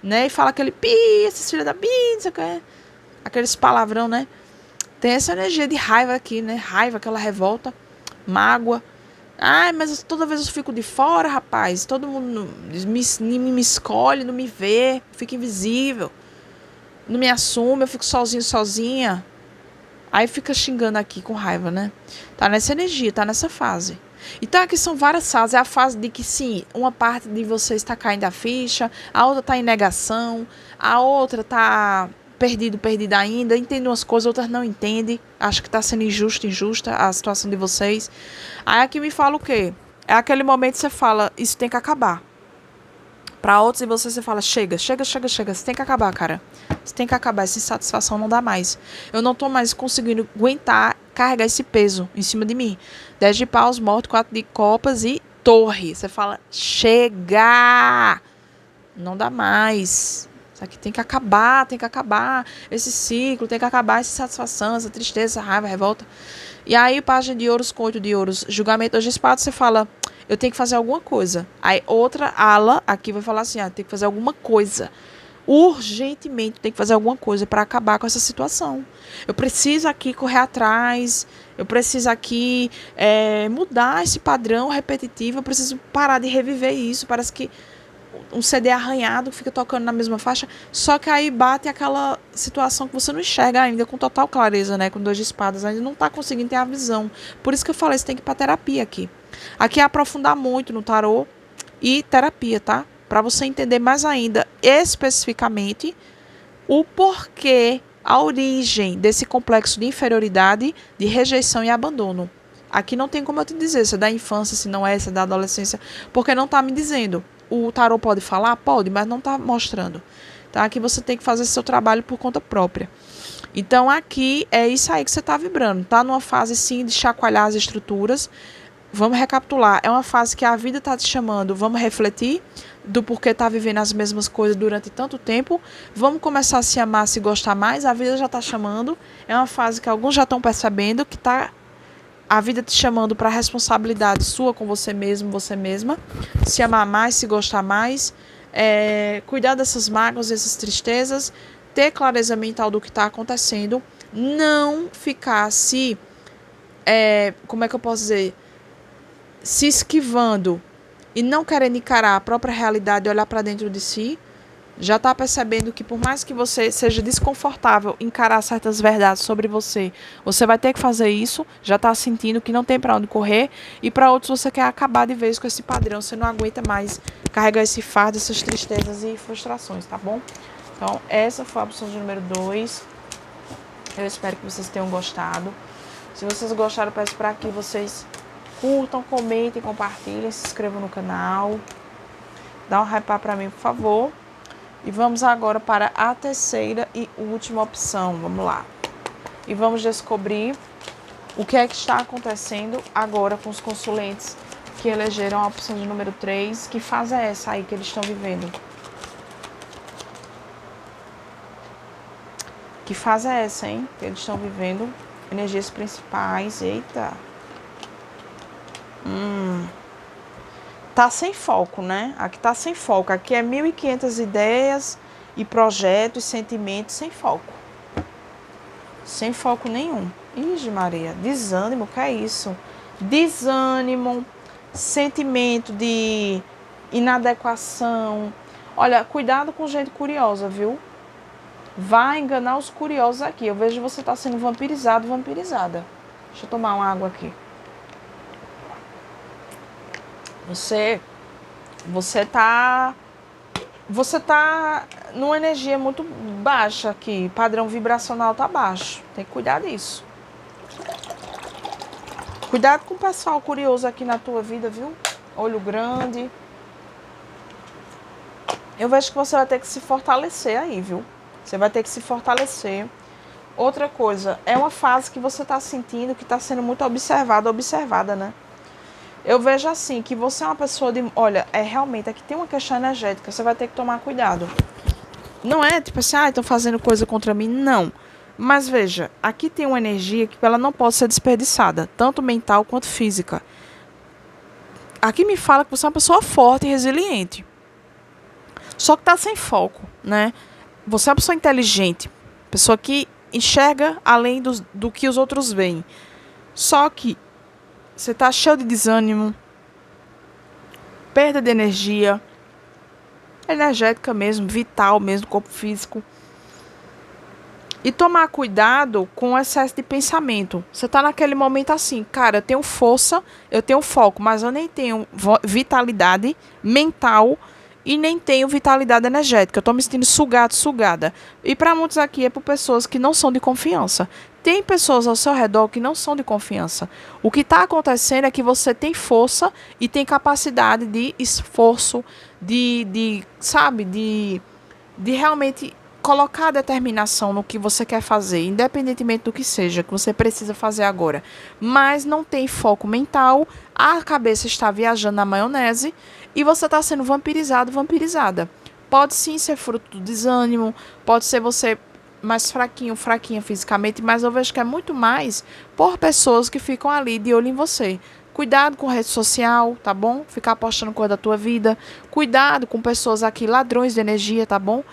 Né, e fala aquele pi, esses filhos da pi, não sei o que, aqueles palavrão, né? Tem essa energia de raiva aqui, né? Raiva, aquela revolta, mágoa. Ai, mas toda vez eu fico de fora, rapaz. Todo mundo me escolhe, não me vê, fica invisível, não me assume, eu fico sozinha. Aí fica xingando aqui com raiva, né? Tá nessa energia, tá nessa fase. Então aqui são várias fases. É a fase de que sim, uma parte de você está caindo a ficha, a outra está em negação, a outra está perdida ainda, entende umas coisas, outras não entende. Acho que está sendo injusta a situação de vocês. Aí aqui me fala o quê? É aquele momento que você fala, isso tem que acabar. Para outros e você fala, chega. Você tem que acabar, cara. Você tem que acabar. Essa insatisfação não dá mais. Eu não tô mais conseguindo aguentar carregar esse peso em cima de mim. 10 de paus, morto, 4 de copas e torre. Você fala, chega! Não dá mais. Isso aqui tem que acabar. Esse ciclo, tem que acabar essa insatisfação, essa tristeza, essa raiva, revolta. E aí, página de ouros com 8 de ouros, julgamento 2 de espadas, você fala, eu tenho que fazer alguma coisa. Aí outra ala aqui vai falar assim, tem que fazer alguma coisa. Urgentemente tem que fazer alguma coisa para acabar com essa situação. Eu preciso aqui correr atrás, eu preciso aqui mudar esse padrão repetitivo, eu preciso parar de reviver isso. Parece que um CD arranhado fica tocando na mesma faixa, só que aí bate aquela situação que você não enxerga ainda com total clareza, né? Com 2 de espadas, ainda não tá conseguindo ter a visão. Por isso que eu falei, você tem que ir pra terapia aqui. Aqui é aprofundar muito no tarô e terapia, tá? Para você entender mais ainda, especificamente, o porquê, a origem desse complexo de inferioridade, de rejeição e abandono. Aqui não tem como eu te dizer se é da infância, se não é, se é da adolescência, porque não tá me dizendo. O tarô pode falar? Pode, mas não tá mostrando. Tá? Aqui você tem que fazer seu trabalho por conta própria. Então aqui é isso aí que você está vibrando. Tá numa fase sim de chacoalhar as estruturas. Vamos recapitular. É uma fase que a vida está te chamando. Vamos refletir do porquê está vivendo as mesmas coisas durante tanto tempo. Vamos começar a se amar, a se gostar mais. A vida já está chamando. É uma fase que alguns já estão percebendo que está a vida te chamando para a responsabilidade sua com você mesmo, você mesma. Se amar mais, se gostar mais. Cuidar dessas mágoas, dessas tristezas. Ter clareza mental do que está acontecendo. Não ficar como é que eu posso dizer? Se esquivando e não querendo encarar a própria realidade e olhar para dentro de si. Já está percebendo que por mais que você seja desconfortável encarar certas verdades sobre você, você vai ter que fazer isso, já está sentindo que não tem para onde correr, e para outros você quer acabar de vez com esse padrão, você não aguenta mais carregar esse fardo, essas tristezas e frustrações, tá bom? Então, essa foi a opção de número 2. Eu espero que vocês tenham gostado. Se vocês gostaram, eu peço para que vocês curtam, comentem, compartilhem, se inscrevam no canal. Dá um hype para mim, por favor. E vamos agora para a terceira e última opção. Vamos lá. E vamos descobrir o que é que está acontecendo agora com os consulentes que elegeram a opção de número 3. Que fase é essa aí que eles estão vivendo? Que fase é essa, hein? Que eles estão vivendo. Energias principais. Eita. Tá sem foco, né? Aqui tá sem foco. Aqui é 1.500 ideias e projetos, sentimentos sem foco. Sem foco nenhum. Ixi, Maria, desânimo, que é isso? Desânimo, sentimento de inadequação. Olha, cuidado com gente curiosa, viu? Vai enganar os curiosos aqui. Eu vejo que você tá sendo vampirizado, vampirizada. Deixa eu tomar uma água aqui. Você tá você tá numa energia muito baixa aqui. Padrão vibracional tá baixo. Tem que cuidar disso. Cuidado com o pessoal curioso aqui na tua vida, viu? Olho grande. Eu vejo que você vai ter que se fortalecer aí, viu? Você vai ter que se fortalecer. Outra coisa, é uma fase que você tá sentindo que tá sendo muito observada, né? Eu vejo assim, que você é uma pessoa de... Olha, realmente, aqui tem uma questão energética, você vai ter que tomar cuidado. Não é tipo assim, estão fazendo coisa contra mim, não. Mas veja, aqui tem uma energia que ela não pode ser desperdiçada, tanto mental quanto física. Aqui me fala que você é uma pessoa forte e resiliente. Só que tá sem foco, né? Você é uma pessoa inteligente, pessoa que enxerga além do que os outros veem. Só que você tá cheio de desânimo, perda de energia, energética mesmo, vital mesmo, corpo físico. E tomar cuidado com o excesso de pensamento. Você tá naquele momento assim, cara, eu tenho força, eu tenho foco, mas eu nem tenho vitalidade mental e nem tenho vitalidade energética. Eu tô me sentindo sugada. E para muitos aqui é por pessoas que não são de confiança. Tem pessoas ao seu redor que não são de confiança. O que está acontecendo é que você tem força e tem capacidade de esforço, sabe, de realmente colocar determinação no que você quer fazer, independentemente do que seja, que você precisa fazer agora. Mas não tem foco mental, a cabeça está viajando na maionese e você está sendo vampirizada. Pode sim ser fruto do desânimo, pode ser você mais fraquinha fisicamente, mas eu vejo que é muito mais por pessoas que ficam ali de olho em você. Cuidado com rede social, tá bom? Ficar postando coisa da tua vida. Cuidado com pessoas aqui, ladrões de energia, tá bom?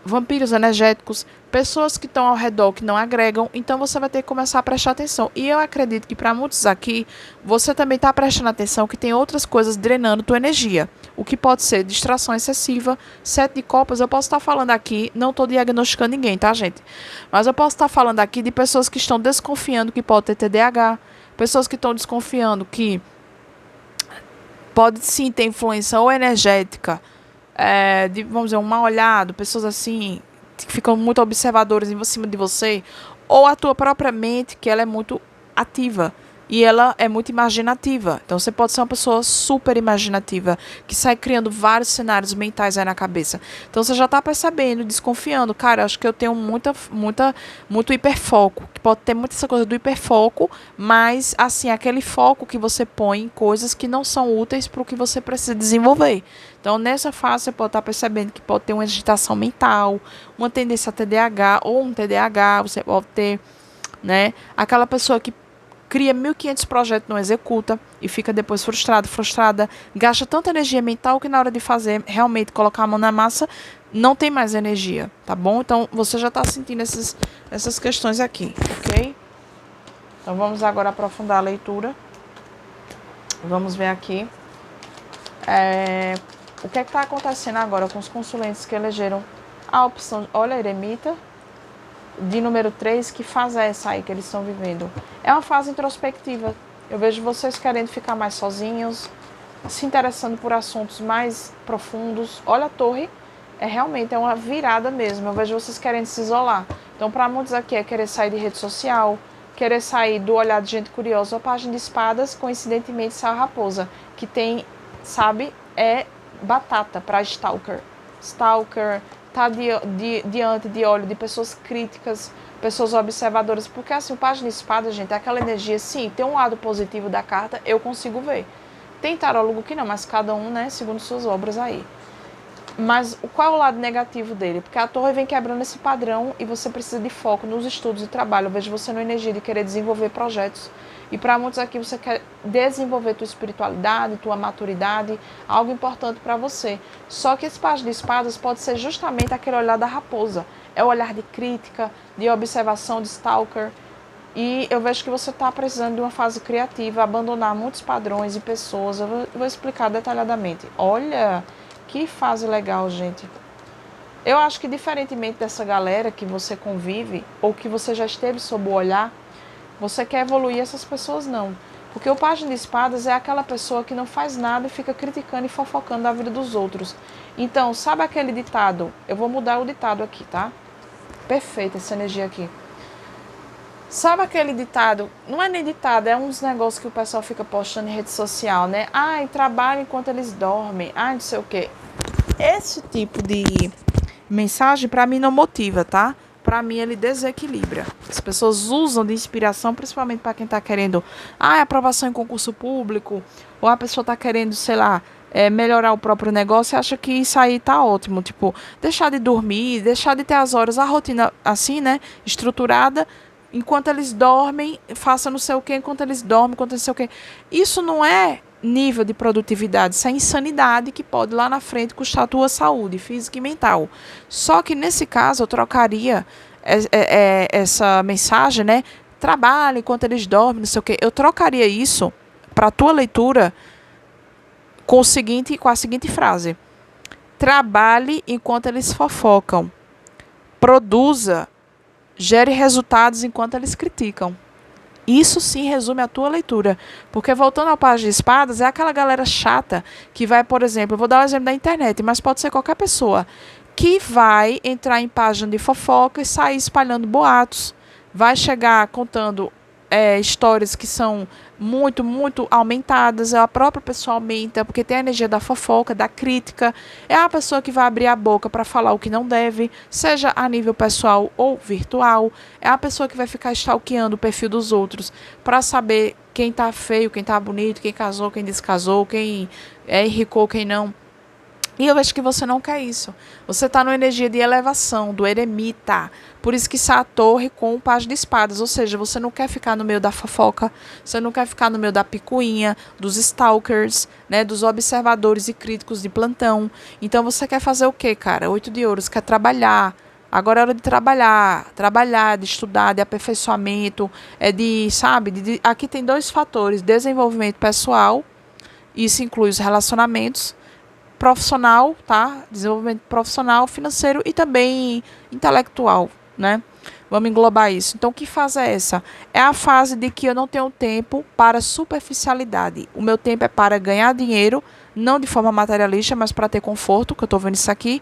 Vampiros energéticos, pessoas que estão ao redor que não agregam, então você vai ter que começar a prestar atenção. E eu acredito que para muitos aqui, você também está prestando atenção que tem outras coisas drenando tua energia. O que pode ser distração excessiva, 7 de copas, eu posso estar falando aqui, não estou diagnosticando ninguém, tá, gente? Mas eu posso estar falando aqui de pessoas que estão desconfiando que pode ter TDAH, pessoas que estão desconfiando que pode sim ter influência ou energética, vamos dizer, um mal olhado, pessoas assim, que ficam muito observadoras em cima de você, ou a tua própria mente, que ela é muito ativa e ela é muito imaginativa. Então você pode ser uma pessoa super imaginativa, que sai criando vários cenários mentais aí na cabeça. Então você já está percebendo, desconfiando, cara, acho que eu tenho muito hiperfoco, que pode ter muita essa coisa do hiperfoco, mas assim, aquele foco que você põe em coisas que não são úteis para o que você precisa desenvolver. Então, nessa fase, você pode estar percebendo que pode ter uma agitação mental, uma tendência a TDAH ou um TDAH, você pode ter, né, aquela pessoa que cria 1.500 projetos, não executa e fica depois frustrada, gasta tanta energia mental que na hora de fazer, realmente colocar a mão na massa, não tem mais energia, tá bom? Então, você já está sentindo essas questões aqui, ok? Então, vamos agora aprofundar a leitura. Vamos ver aqui. O que é que está acontecendo agora com os consulentes que elegeram a opção, olha, eremita, de número 3, que fase é essa aí que eles estão vivendo? É uma fase introspectiva. Eu vejo vocês querendo ficar mais sozinhos, se interessando por assuntos mais profundos. Olha a torre, realmente uma virada mesmo. Eu vejo vocês querendo se isolar. Então, para muitos aqui é querer sair de rede social, querer sair do olhar de gente curiosa. A página de espadas, coincidentemente, saiu a raposa, que tem, sabe, batata para stalker. Stalker tá diante de olho de pessoas críticas, pessoas observadoras, porque assim, o página de espada, gente, é aquela energia, sim, tem um lado positivo da carta, eu consigo ver. Tem tarólogo que não, mas cada um, né, segundo suas obras aí. Mas qual é o lado negativo dele? Porque a torre vem quebrando esse padrão e você precisa de foco nos estudos e trabalho. Eu vejo você na energia de querer desenvolver projetos. E para muitos aqui você quer desenvolver tua espiritualidade, tua maturidade, algo importante para você. Só que esse página de espadas pode ser justamente aquele olhar da raposa. É o olhar de crítica, de observação, de stalker. E eu vejo que você está precisando de uma fase criativa, abandonar muitos padrões e pessoas. Eu vou explicar detalhadamente. Olha, que fase legal, gente. Eu acho que diferentemente dessa galera que você convive, ou que você já esteve sob o olhar, você quer evoluir essas pessoas, não. Porque o Pajem de Espadas é aquela pessoa que não faz nada e fica criticando e fofocando a vida dos outros. Então, sabe aquele ditado? Eu vou mudar o ditado aqui, tá? Perfeita essa energia aqui. Sabe aquele ditado? Não é nem ditado, é uns negócios que o pessoal fica postando em rede social, né? Ai, trabalho enquanto eles dormem. Ai, não sei o quê. Esse tipo de mensagem, pra mim, não motiva, tá? Pra mim, ele desequilibra. As pessoas usam de inspiração, principalmente pra quem tá querendo aprovação em concurso público, ou a pessoa tá querendo, sei lá, melhorar o próprio negócio e acha que isso aí tá ótimo. Tipo, deixar de dormir, deixar de ter as horas, a rotina assim, né? Estruturada. Enquanto eles dormem, faça não sei o que, enquanto eles dormem, enquanto não sei o que. Isso não é nível de produtividade, isso é insanidade que pode lá na frente custar a tua saúde física e mental. Só que nesse caso eu trocaria essa mensagem, né? Trabalhe enquanto eles dormem, não sei o que. Eu trocaria isso para a tua leitura com a seguinte frase: trabalhe enquanto eles fofocam. Produza. Gere resultados enquanto eles criticam. Isso sim resume a tua leitura. Porque voltando ao Pajem de Espadas, é aquela galera chata que vai, por exemplo, eu vou dar o exemplo da internet, mas pode ser qualquer pessoa, que vai entrar em página de fofoca e sair espalhando boatos. Vai chegar contando histórias que são muito, muito aumentadas. A própria pessoa aumenta, porque tem a energia da fofoca, da crítica. É a pessoa que vai abrir a boca para falar o que não deve, seja a nível pessoal ou virtual. É a pessoa que vai ficar stalkeando o perfil dos outros para saber quem tá feio, quem tá bonito, quem casou, quem descasou, quem enricou, quem não. E eu vejo que você não quer isso. Você está numa energia de elevação, do eremita. Por isso que está a torre com o Pajem de Espadas. Ou seja, você não quer ficar no meio da fofoca, você não quer ficar no meio da picuinha, dos stalkers, né, dos observadores e críticos de plantão. Então você quer fazer o quê, cara? 8 de ouros, quer trabalhar. Agora é hora de trabalhar, de estudar, de aperfeiçoamento, sabe? Aqui tem 2 fatores: desenvolvimento pessoal, isso inclui os relacionamentos, profissional, tá? Desenvolvimento profissional, financeiro e também intelectual, né? Vamos englobar isso. Então, que fase é essa? É a fase de que eu não tenho tempo para superficialidade. O meu tempo é para ganhar dinheiro, não de forma materialista, mas para ter conforto, que eu estou vendo isso aqui.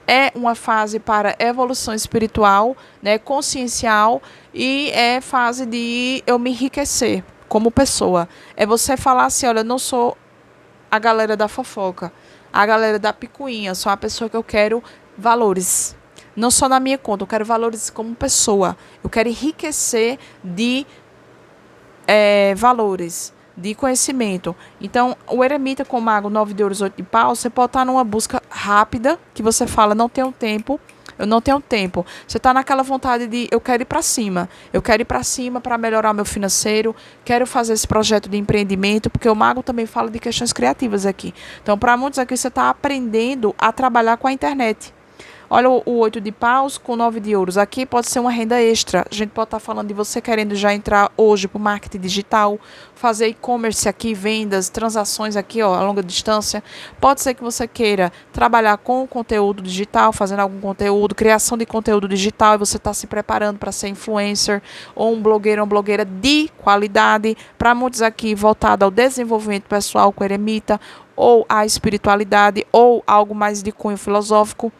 É uma fase para evolução espiritual, né, consciencial, e é fase de eu me enriquecer como pessoa. É você falar assim, olha, eu não sou a galera da fofoca, a galera da picuinha, sou a pessoa que eu quero valores. Não só na minha conta, eu quero valores como pessoa. Eu quero enriquecer de valores, de conhecimento. Então, o eremita com o mago 9 de ouros, 8 de pau, você pode estar numa busca rápida, que você fala, não tenho tempo, eu não tenho tempo. Você está naquela vontade de, eu quero ir para cima. Eu quero ir para cima para melhorar o meu financeiro. Quero fazer esse projeto de empreendimento, porque o mago também fala de questões criativas aqui. Então, para muitos aqui, você está aprendendo a trabalhar com a internet. Olha o 8 de paus com 9 de ouros. Aqui pode ser uma renda extra. A gente pode estar falando de você querendo já entrar hoje para o marketing digital, fazer e-commerce aqui, vendas, transações aqui, ó, a longa distância. Pode ser que você queira trabalhar com conteúdo digital, fazendo algum conteúdo, criação de conteúdo digital, e você está se preparando para ser influencer ou um blogueiro ou uma blogueira de qualidade. Para muitos aqui, voltado ao desenvolvimento pessoal com eremita, ou à espiritualidade, ou algo mais de cunho filosófico.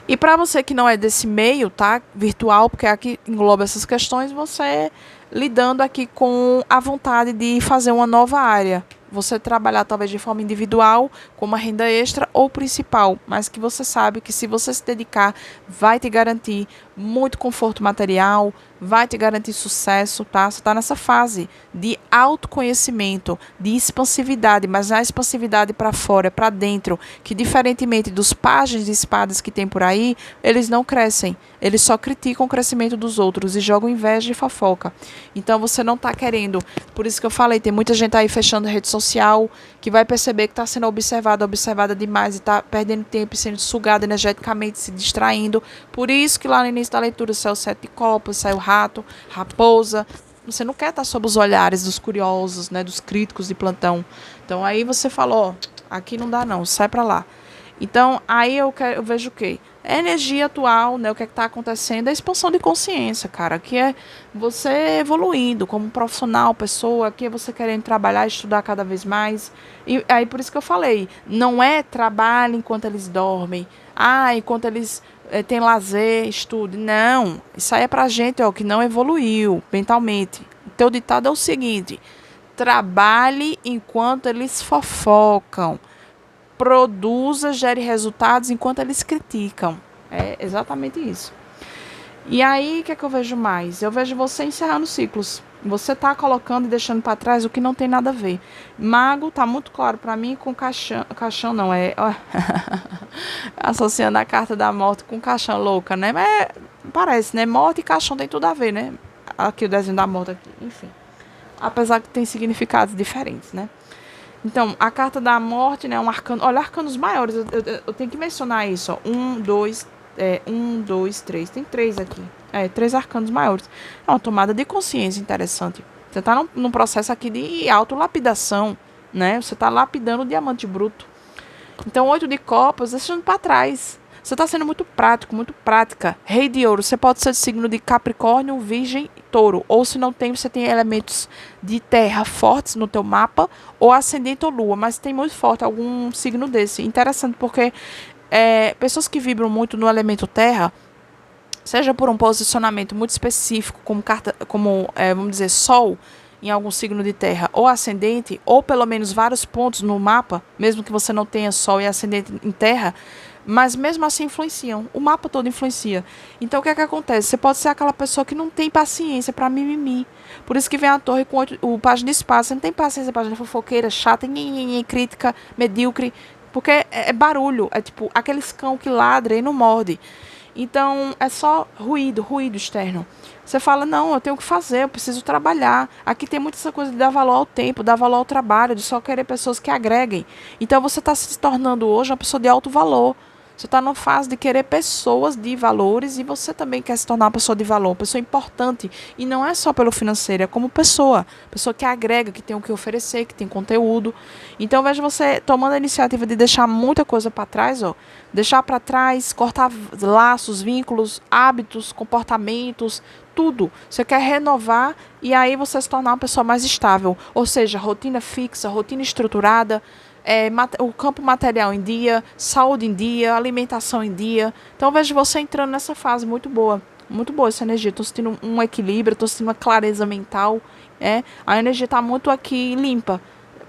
E para você que não é desse meio, tá, virtual, porque aqui engloba essas questões, você lidando aqui com a vontade de fazer uma nova área. Você trabalhar talvez de forma individual, com uma renda extra ou principal, mas que você sabe que se você se dedicar, vai te garantir muito conforto material, vai te garantir sucesso, tá? Você está nessa fase de autoconhecimento, de expansividade, mas não é expansividade para fora, é para dentro, que diferentemente dos páginas de espadas que tem por aí, eles não crescem, eles só criticam o crescimento dos outros e jogam inveja e fofoca. Então você não está querendo, por isso que eu falei, tem muita gente aí fechando rede social, que vai perceber que está sendo observada demais e está perdendo tempo e sendo sugada energeticamente, se distraindo. Por isso que lá no início da leitura saiu o 7 de copas, saiu o rato, raposa. Você não quer estar sob os olhares dos curiosos, né, dos críticos de plantão. Então aí você falou, ó, aqui não dá não, sai para lá. Então aí eu vejo o quê? É a energia atual, né? O que é que tá acontecendo? É a expansão de consciência, cara. Que é você evoluindo como profissional, pessoa, que é você querendo trabalhar, estudar cada vez mais. E aí por isso que eu falei, não é trabalho enquanto eles dormem. Enquanto eles têm lazer, estude. Não. Isso aí é pra gente, ó, que não evoluiu mentalmente. O teu ditado é o seguinte: trabalhe enquanto eles fofocam. Produza, gere resultados enquanto eles criticam. É exatamente isso. E aí, o que é que eu vejo mais? Eu vejo você encerrando ciclos. Você tá colocando e deixando para trás o que não tem nada a ver. Mago tá muito claro para mim com caixão. Caixão não, associando a carta da morte com caixão louca, né? Mas parece, né? Morte e caixão tem tudo a ver, né? Aqui o desenho da morte aqui. Enfim. Apesar que tem significados diferentes, né? Então, a carta da morte, né? Um arcano. Olha, arcanos maiores. Eu tenho que mencionar isso, ó. Um, dois, três. Tem três aqui. Três arcanos maiores. É uma tomada de consciência interessante. Você está num processo aqui de autolapidação, né? Você está lapidando o diamante bruto. Então, 8 de copas, deixando para trás. Você está sendo muito prático, muito prática. Rei de ouro, você pode ser de signo de Capricórnio, Virgem e Touro. Ou se não tem, você tem elementos de terra fortes no teu mapa, ou ascendente ou lua, mas tem muito forte algum signo desse. Interessante porque pessoas que vibram muito no elemento terra, seja por um posicionamento muito específico, como vamos dizer, Sol, em algum signo de terra, ou ascendente, ou pelo menos vários pontos no mapa, mesmo que você não tenha Sol e ascendente em terra, mas mesmo assim influenciam. O mapa todo influencia. Então o que é que acontece? Você pode ser aquela pessoa que não tem paciência para mimimi. Por isso que vem a torre com o página de espaço. Você não tem paciência para página fofoqueira, chata, crítica, medíocre. Porque é barulho. É tipo aqueles cão que ladra e não morde. Então é só ruído externo. Você fala, não, eu tenho que fazer, eu preciso trabalhar. Aqui tem muita essa coisa de dar valor ao tempo, dar valor ao trabalho, de só querer pessoas que agreguem. Então você está se tornando hoje uma pessoa de alto valor. Você está numa fase de querer pessoas de valores e você também quer se tornar uma pessoa de valor, uma pessoa importante. E não é só pelo financeiro, é como pessoa. Pessoa que agrega, que tem o que oferecer, que tem conteúdo. Então, eu vejo você tomando a iniciativa de deixar muita coisa para trás, ó. Deixar para trás, cortar laços, vínculos, hábitos, comportamentos, tudo. Você quer renovar e aí você se tornar uma pessoa mais estável. Ou seja, rotina fixa, rotina estruturada, o campo material em dia, saúde em dia, alimentação em dia. Então eu vejo você entrando nessa fase muito boa essa energia. Estou sentindo um equilíbrio, estou sentindo uma clareza mental. A energia está muito aqui limpa,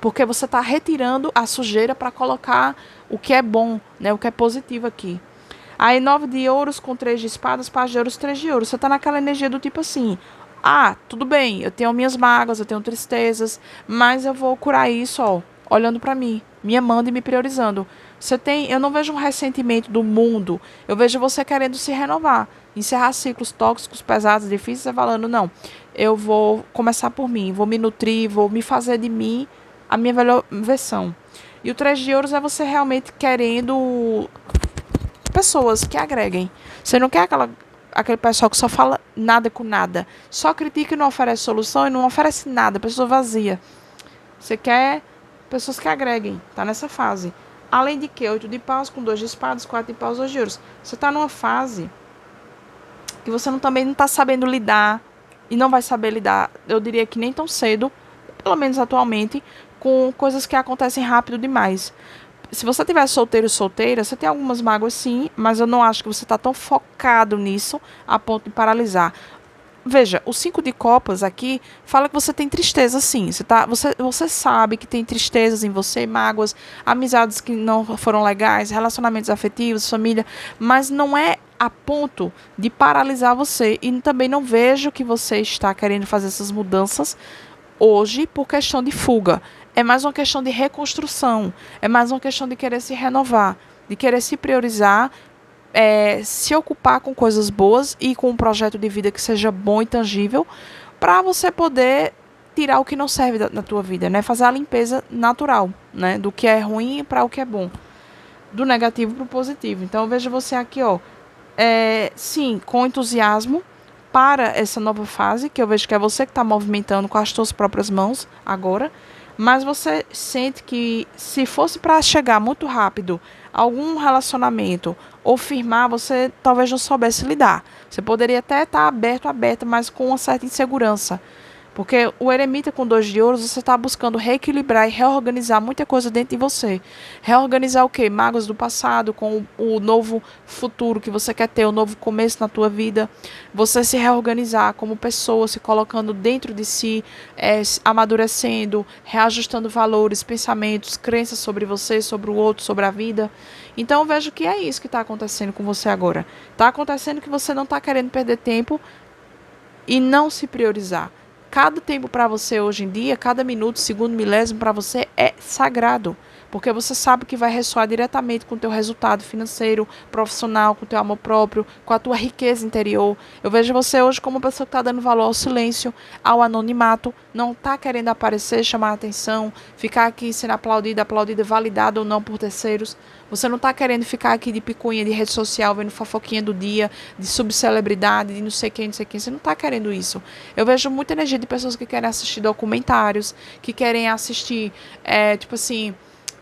porque você está retirando a sujeira para colocar o que é bom, né, o que é positivo aqui. Aí 9 de ouros com 3 de espadas, paz de ouros, 3 de ouros. Você está naquela energia do tipo assim, tudo bem, eu tenho minhas mágoas, eu tenho tristezas, mas eu vou curar isso, ó, olhando para mim, me amando e me priorizando. Eu não vejo um ressentimento do mundo, eu vejo você querendo se renovar, encerrar ciclos tóxicos, pesados, difíceis, e falando, não, eu vou começar por mim, vou me nutrir, vou me fazer de mim a minha melhor versão. E o 3 de ouros é você realmente querendo pessoas que agreguem. Você não quer aquele pessoal que só fala nada com nada, só critica e não oferece solução e não oferece nada, pessoa vazia. Você quer pessoas que agreguem, tá nessa fase. Além de que 8 de paus com 2 de espadas, 4 de paus, 2 de ouros. Você tá numa fase que você também não tá sabendo lidar e não vai saber lidar, eu diria que nem tão cedo, pelo menos atualmente, com coisas que acontecem rápido demais. Se você tiver solteira, você tem algumas mágoas sim, mas eu não acho que você está tão focado nisso a ponto de paralisar. Veja, o 5 de copas aqui fala que você tem tristeza sim. Você sabe que tem tristezas em você, mágoas, amizades que não foram legais, relacionamentos afetivos, família, mas não é a ponto de paralisar você. E também não vejo que você está querendo fazer essas mudanças hoje por questão de fuga. É mais uma questão de reconstrução, é mais uma questão de querer se renovar, de querer se priorizar, se ocupar com coisas boas e com um projeto de vida que seja bom e tangível, para você poder tirar o que não serve na tua vida, né? Fazer a limpeza natural, né? Do que é ruim para o que é bom, do negativo para o positivo. Então eu vejo você aqui, ó, sim, com entusiasmo para essa nova fase, que eu vejo que é você que está movimentando com as suas próprias mãos agora. mas você sente que se fosse para chegar muito rápido a algum relacionamento ou firmar, você talvez não soubesse lidar. Você poderia até estar aberta, mas com uma certa insegurança. Porque o eremita com 2 de ouros, você está buscando reequilibrar e reorganizar muita coisa dentro de você. Reorganizar o quê? Mágoas do passado com o novo futuro que você quer ter, o novo começo na tua vida. Você se reorganizar como pessoa, se colocando dentro de si, amadurecendo, reajustando valores, pensamentos, crenças sobre você, sobre o outro, sobre a vida. Então eu vejo que é isso que está acontecendo com você agora. Está acontecendo que você não está querendo perder tempo e não se priorizar. Cada tempo para você hoje em dia, cada minuto, segundo, milésimo para você é sagrado. Porque você sabe que vai ressoar diretamente com o teu resultado financeiro, profissional, com o teu amor próprio, com a tua riqueza interior. Eu vejo você hoje como uma pessoa que está dando valor ao silêncio, ao anonimato, não está querendo aparecer, chamar a atenção, ficar aqui sendo aplaudida, validada ou não por terceiros. Você não está querendo ficar aqui de picuinha de rede social, vendo fofoquinha do dia, de subcelebridade, de não sei quem, não sei quem. Você não está querendo isso. Eu vejo muita energia de pessoas que querem assistir documentários, que querem assistir, tipo assim,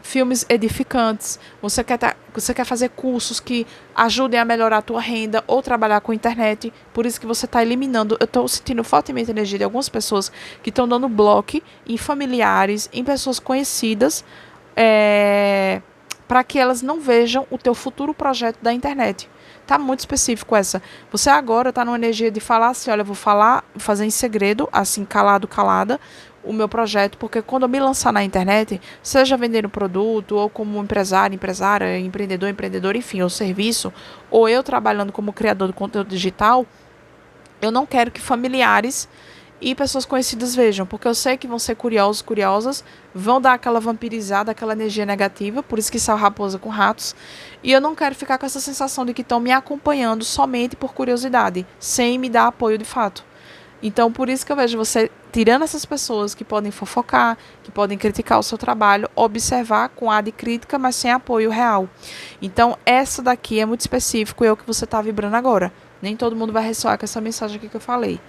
filmes edificantes. Você quer fazer cursos que ajudem a melhorar a tua renda ou trabalhar com a internet. Por isso que você está eliminando. Eu estou sentindo fortemente a energia de algumas pessoas que estão dando bloco em familiares, em pessoas conhecidas, para que elas não vejam o teu futuro projeto da internet. Tá muito específico essa. Você agora tá numa energia de falar assim, olha, eu vou fazer em segredo, assim, calada, o meu projeto, porque quando eu me lançar na internet, seja vendendo produto, ou como empresária, empreendedor, enfim, ou serviço, ou eu trabalhando como criador de conteúdo digital, eu não quero que familiares e pessoas conhecidas vejam, porque eu sei que vão ser curiosos, curiosas, vão dar aquela vampirizada, aquela energia negativa, por isso que saiu raposa com ratos, e eu não quero ficar com essa sensação de que estão me acompanhando somente por curiosidade, sem me dar apoio de fato. Então, por isso que eu vejo você tirando essas pessoas que podem fofocar, que podem criticar o seu trabalho, observar com ar de crítica, mas sem apoio real. Então, essa daqui é muito específico e é o que você está vibrando agora. Nem todo mundo vai ressoar com essa mensagem aqui que eu falei.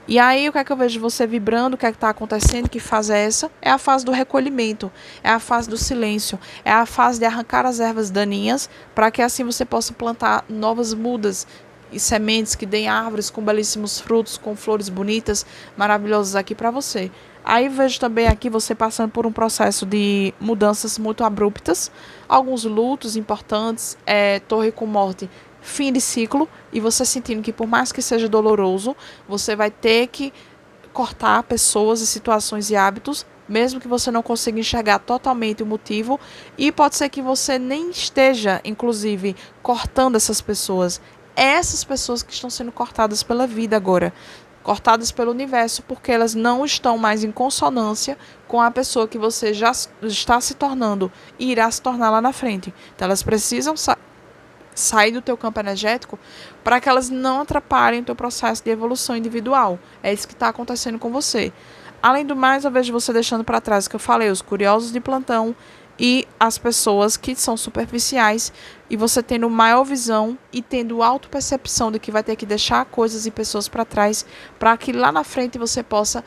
E aí, o que é que eu vejo você vibrando, o que é que está acontecendo, que fase é essa? É a fase do recolhimento, é a fase do silêncio, é a fase de arrancar as ervas daninhas, para que assim você possa plantar novas mudas e sementes que deem árvores com belíssimos frutos, com flores bonitas, maravilhosas aqui para você. Aí vejo também aqui você passando por um processo de mudanças muito abruptas, alguns lutos importantes, torre com morte, fim de ciclo, e você sentindo que por mais que seja doloroso, você vai ter que cortar pessoas e situações e hábitos, mesmo que você não consiga enxergar totalmente o motivo, e pode ser que você nem esteja, inclusive, cortando essas pessoas. Essas pessoas que estão sendo cortadas pela vida agora, cortadas pelo universo, porque elas não estão mais em consonância com a pessoa que você já está se tornando e irá se tornar lá na frente. Então elas precisam sair do teu campo energético para que elas não atrapalhem o teu processo de evolução individual. É isso que está acontecendo com você. Além do mais, eu vejo você deixando para trás o que eu falei, os curiosos de plantão e as pessoas que são superficiais, e você tendo maior visão e tendo autopercepção de que vai ter que deixar coisas e pessoas para trás, para que lá na frente você possa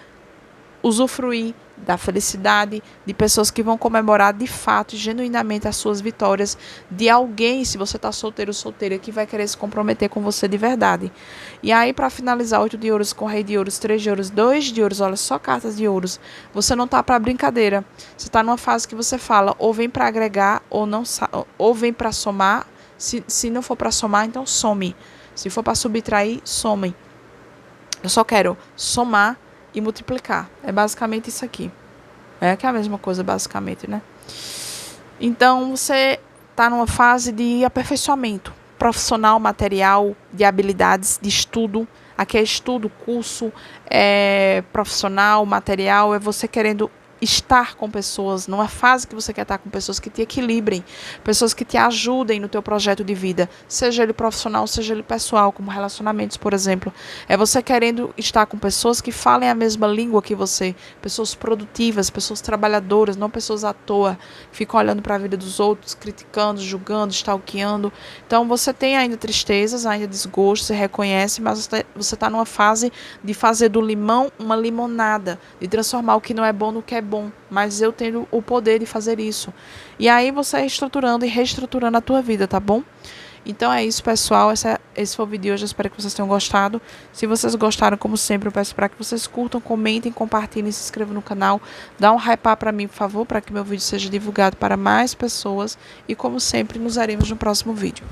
usufruir da felicidade de pessoas que vão comemorar de fato, genuinamente as suas vitórias, de alguém, se você está solteiro ou solteira, que vai querer se comprometer com você de verdade. E aí, para finalizar, 8 de ouros com rei de ouros, 3 de ouros, 2 de ouros, olha só cartas de ouros. Você não está para brincadeira. Você está numa fase que você fala, ou vem para agregar, ou vem para somar. Se não for para somar, então some. Se for para subtrair, some. Eu só quero somar e multiplicar. É basicamente isso aqui. É que é a mesma coisa, basicamente, né? Então, você está numa fase de aperfeiçoamento profissional, material, de habilidades, de estudo. Aqui é estudo, curso, profissional, material. É você querendo estar com pessoas, numa fase que você quer estar com pessoas que te equilibrem, pessoas que te ajudem no teu projeto de vida, seja ele profissional, seja ele pessoal, como relacionamentos, por exemplo. É você querendo estar com pessoas que falem a mesma língua que você, pessoas produtivas, pessoas trabalhadoras, não pessoas à toa, que ficam olhando para a vida dos outros, criticando, julgando, stalkeando. Então você tem ainda tristezas, ainda desgosto, você reconhece, mas você tá numa fase de fazer do limão uma limonada, de transformar o que não é bom no que é bom, mas eu tenho o poder de fazer isso. E aí você é estruturando e reestruturando a tua vida, tá bom? Então é isso, pessoal. Esse foi o vídeo de hoje. Eu espero que vocês tenham gostado. Se vocês gostaram, como sempre, eu peço para que vocês curtam, comentem, compartilhem, se inscrevam no canal. Dá um hype para mim, por favor, para que meu vídeo seja divulgado para mais pessoas. E como sempre, nos veremos no próximo vídeo.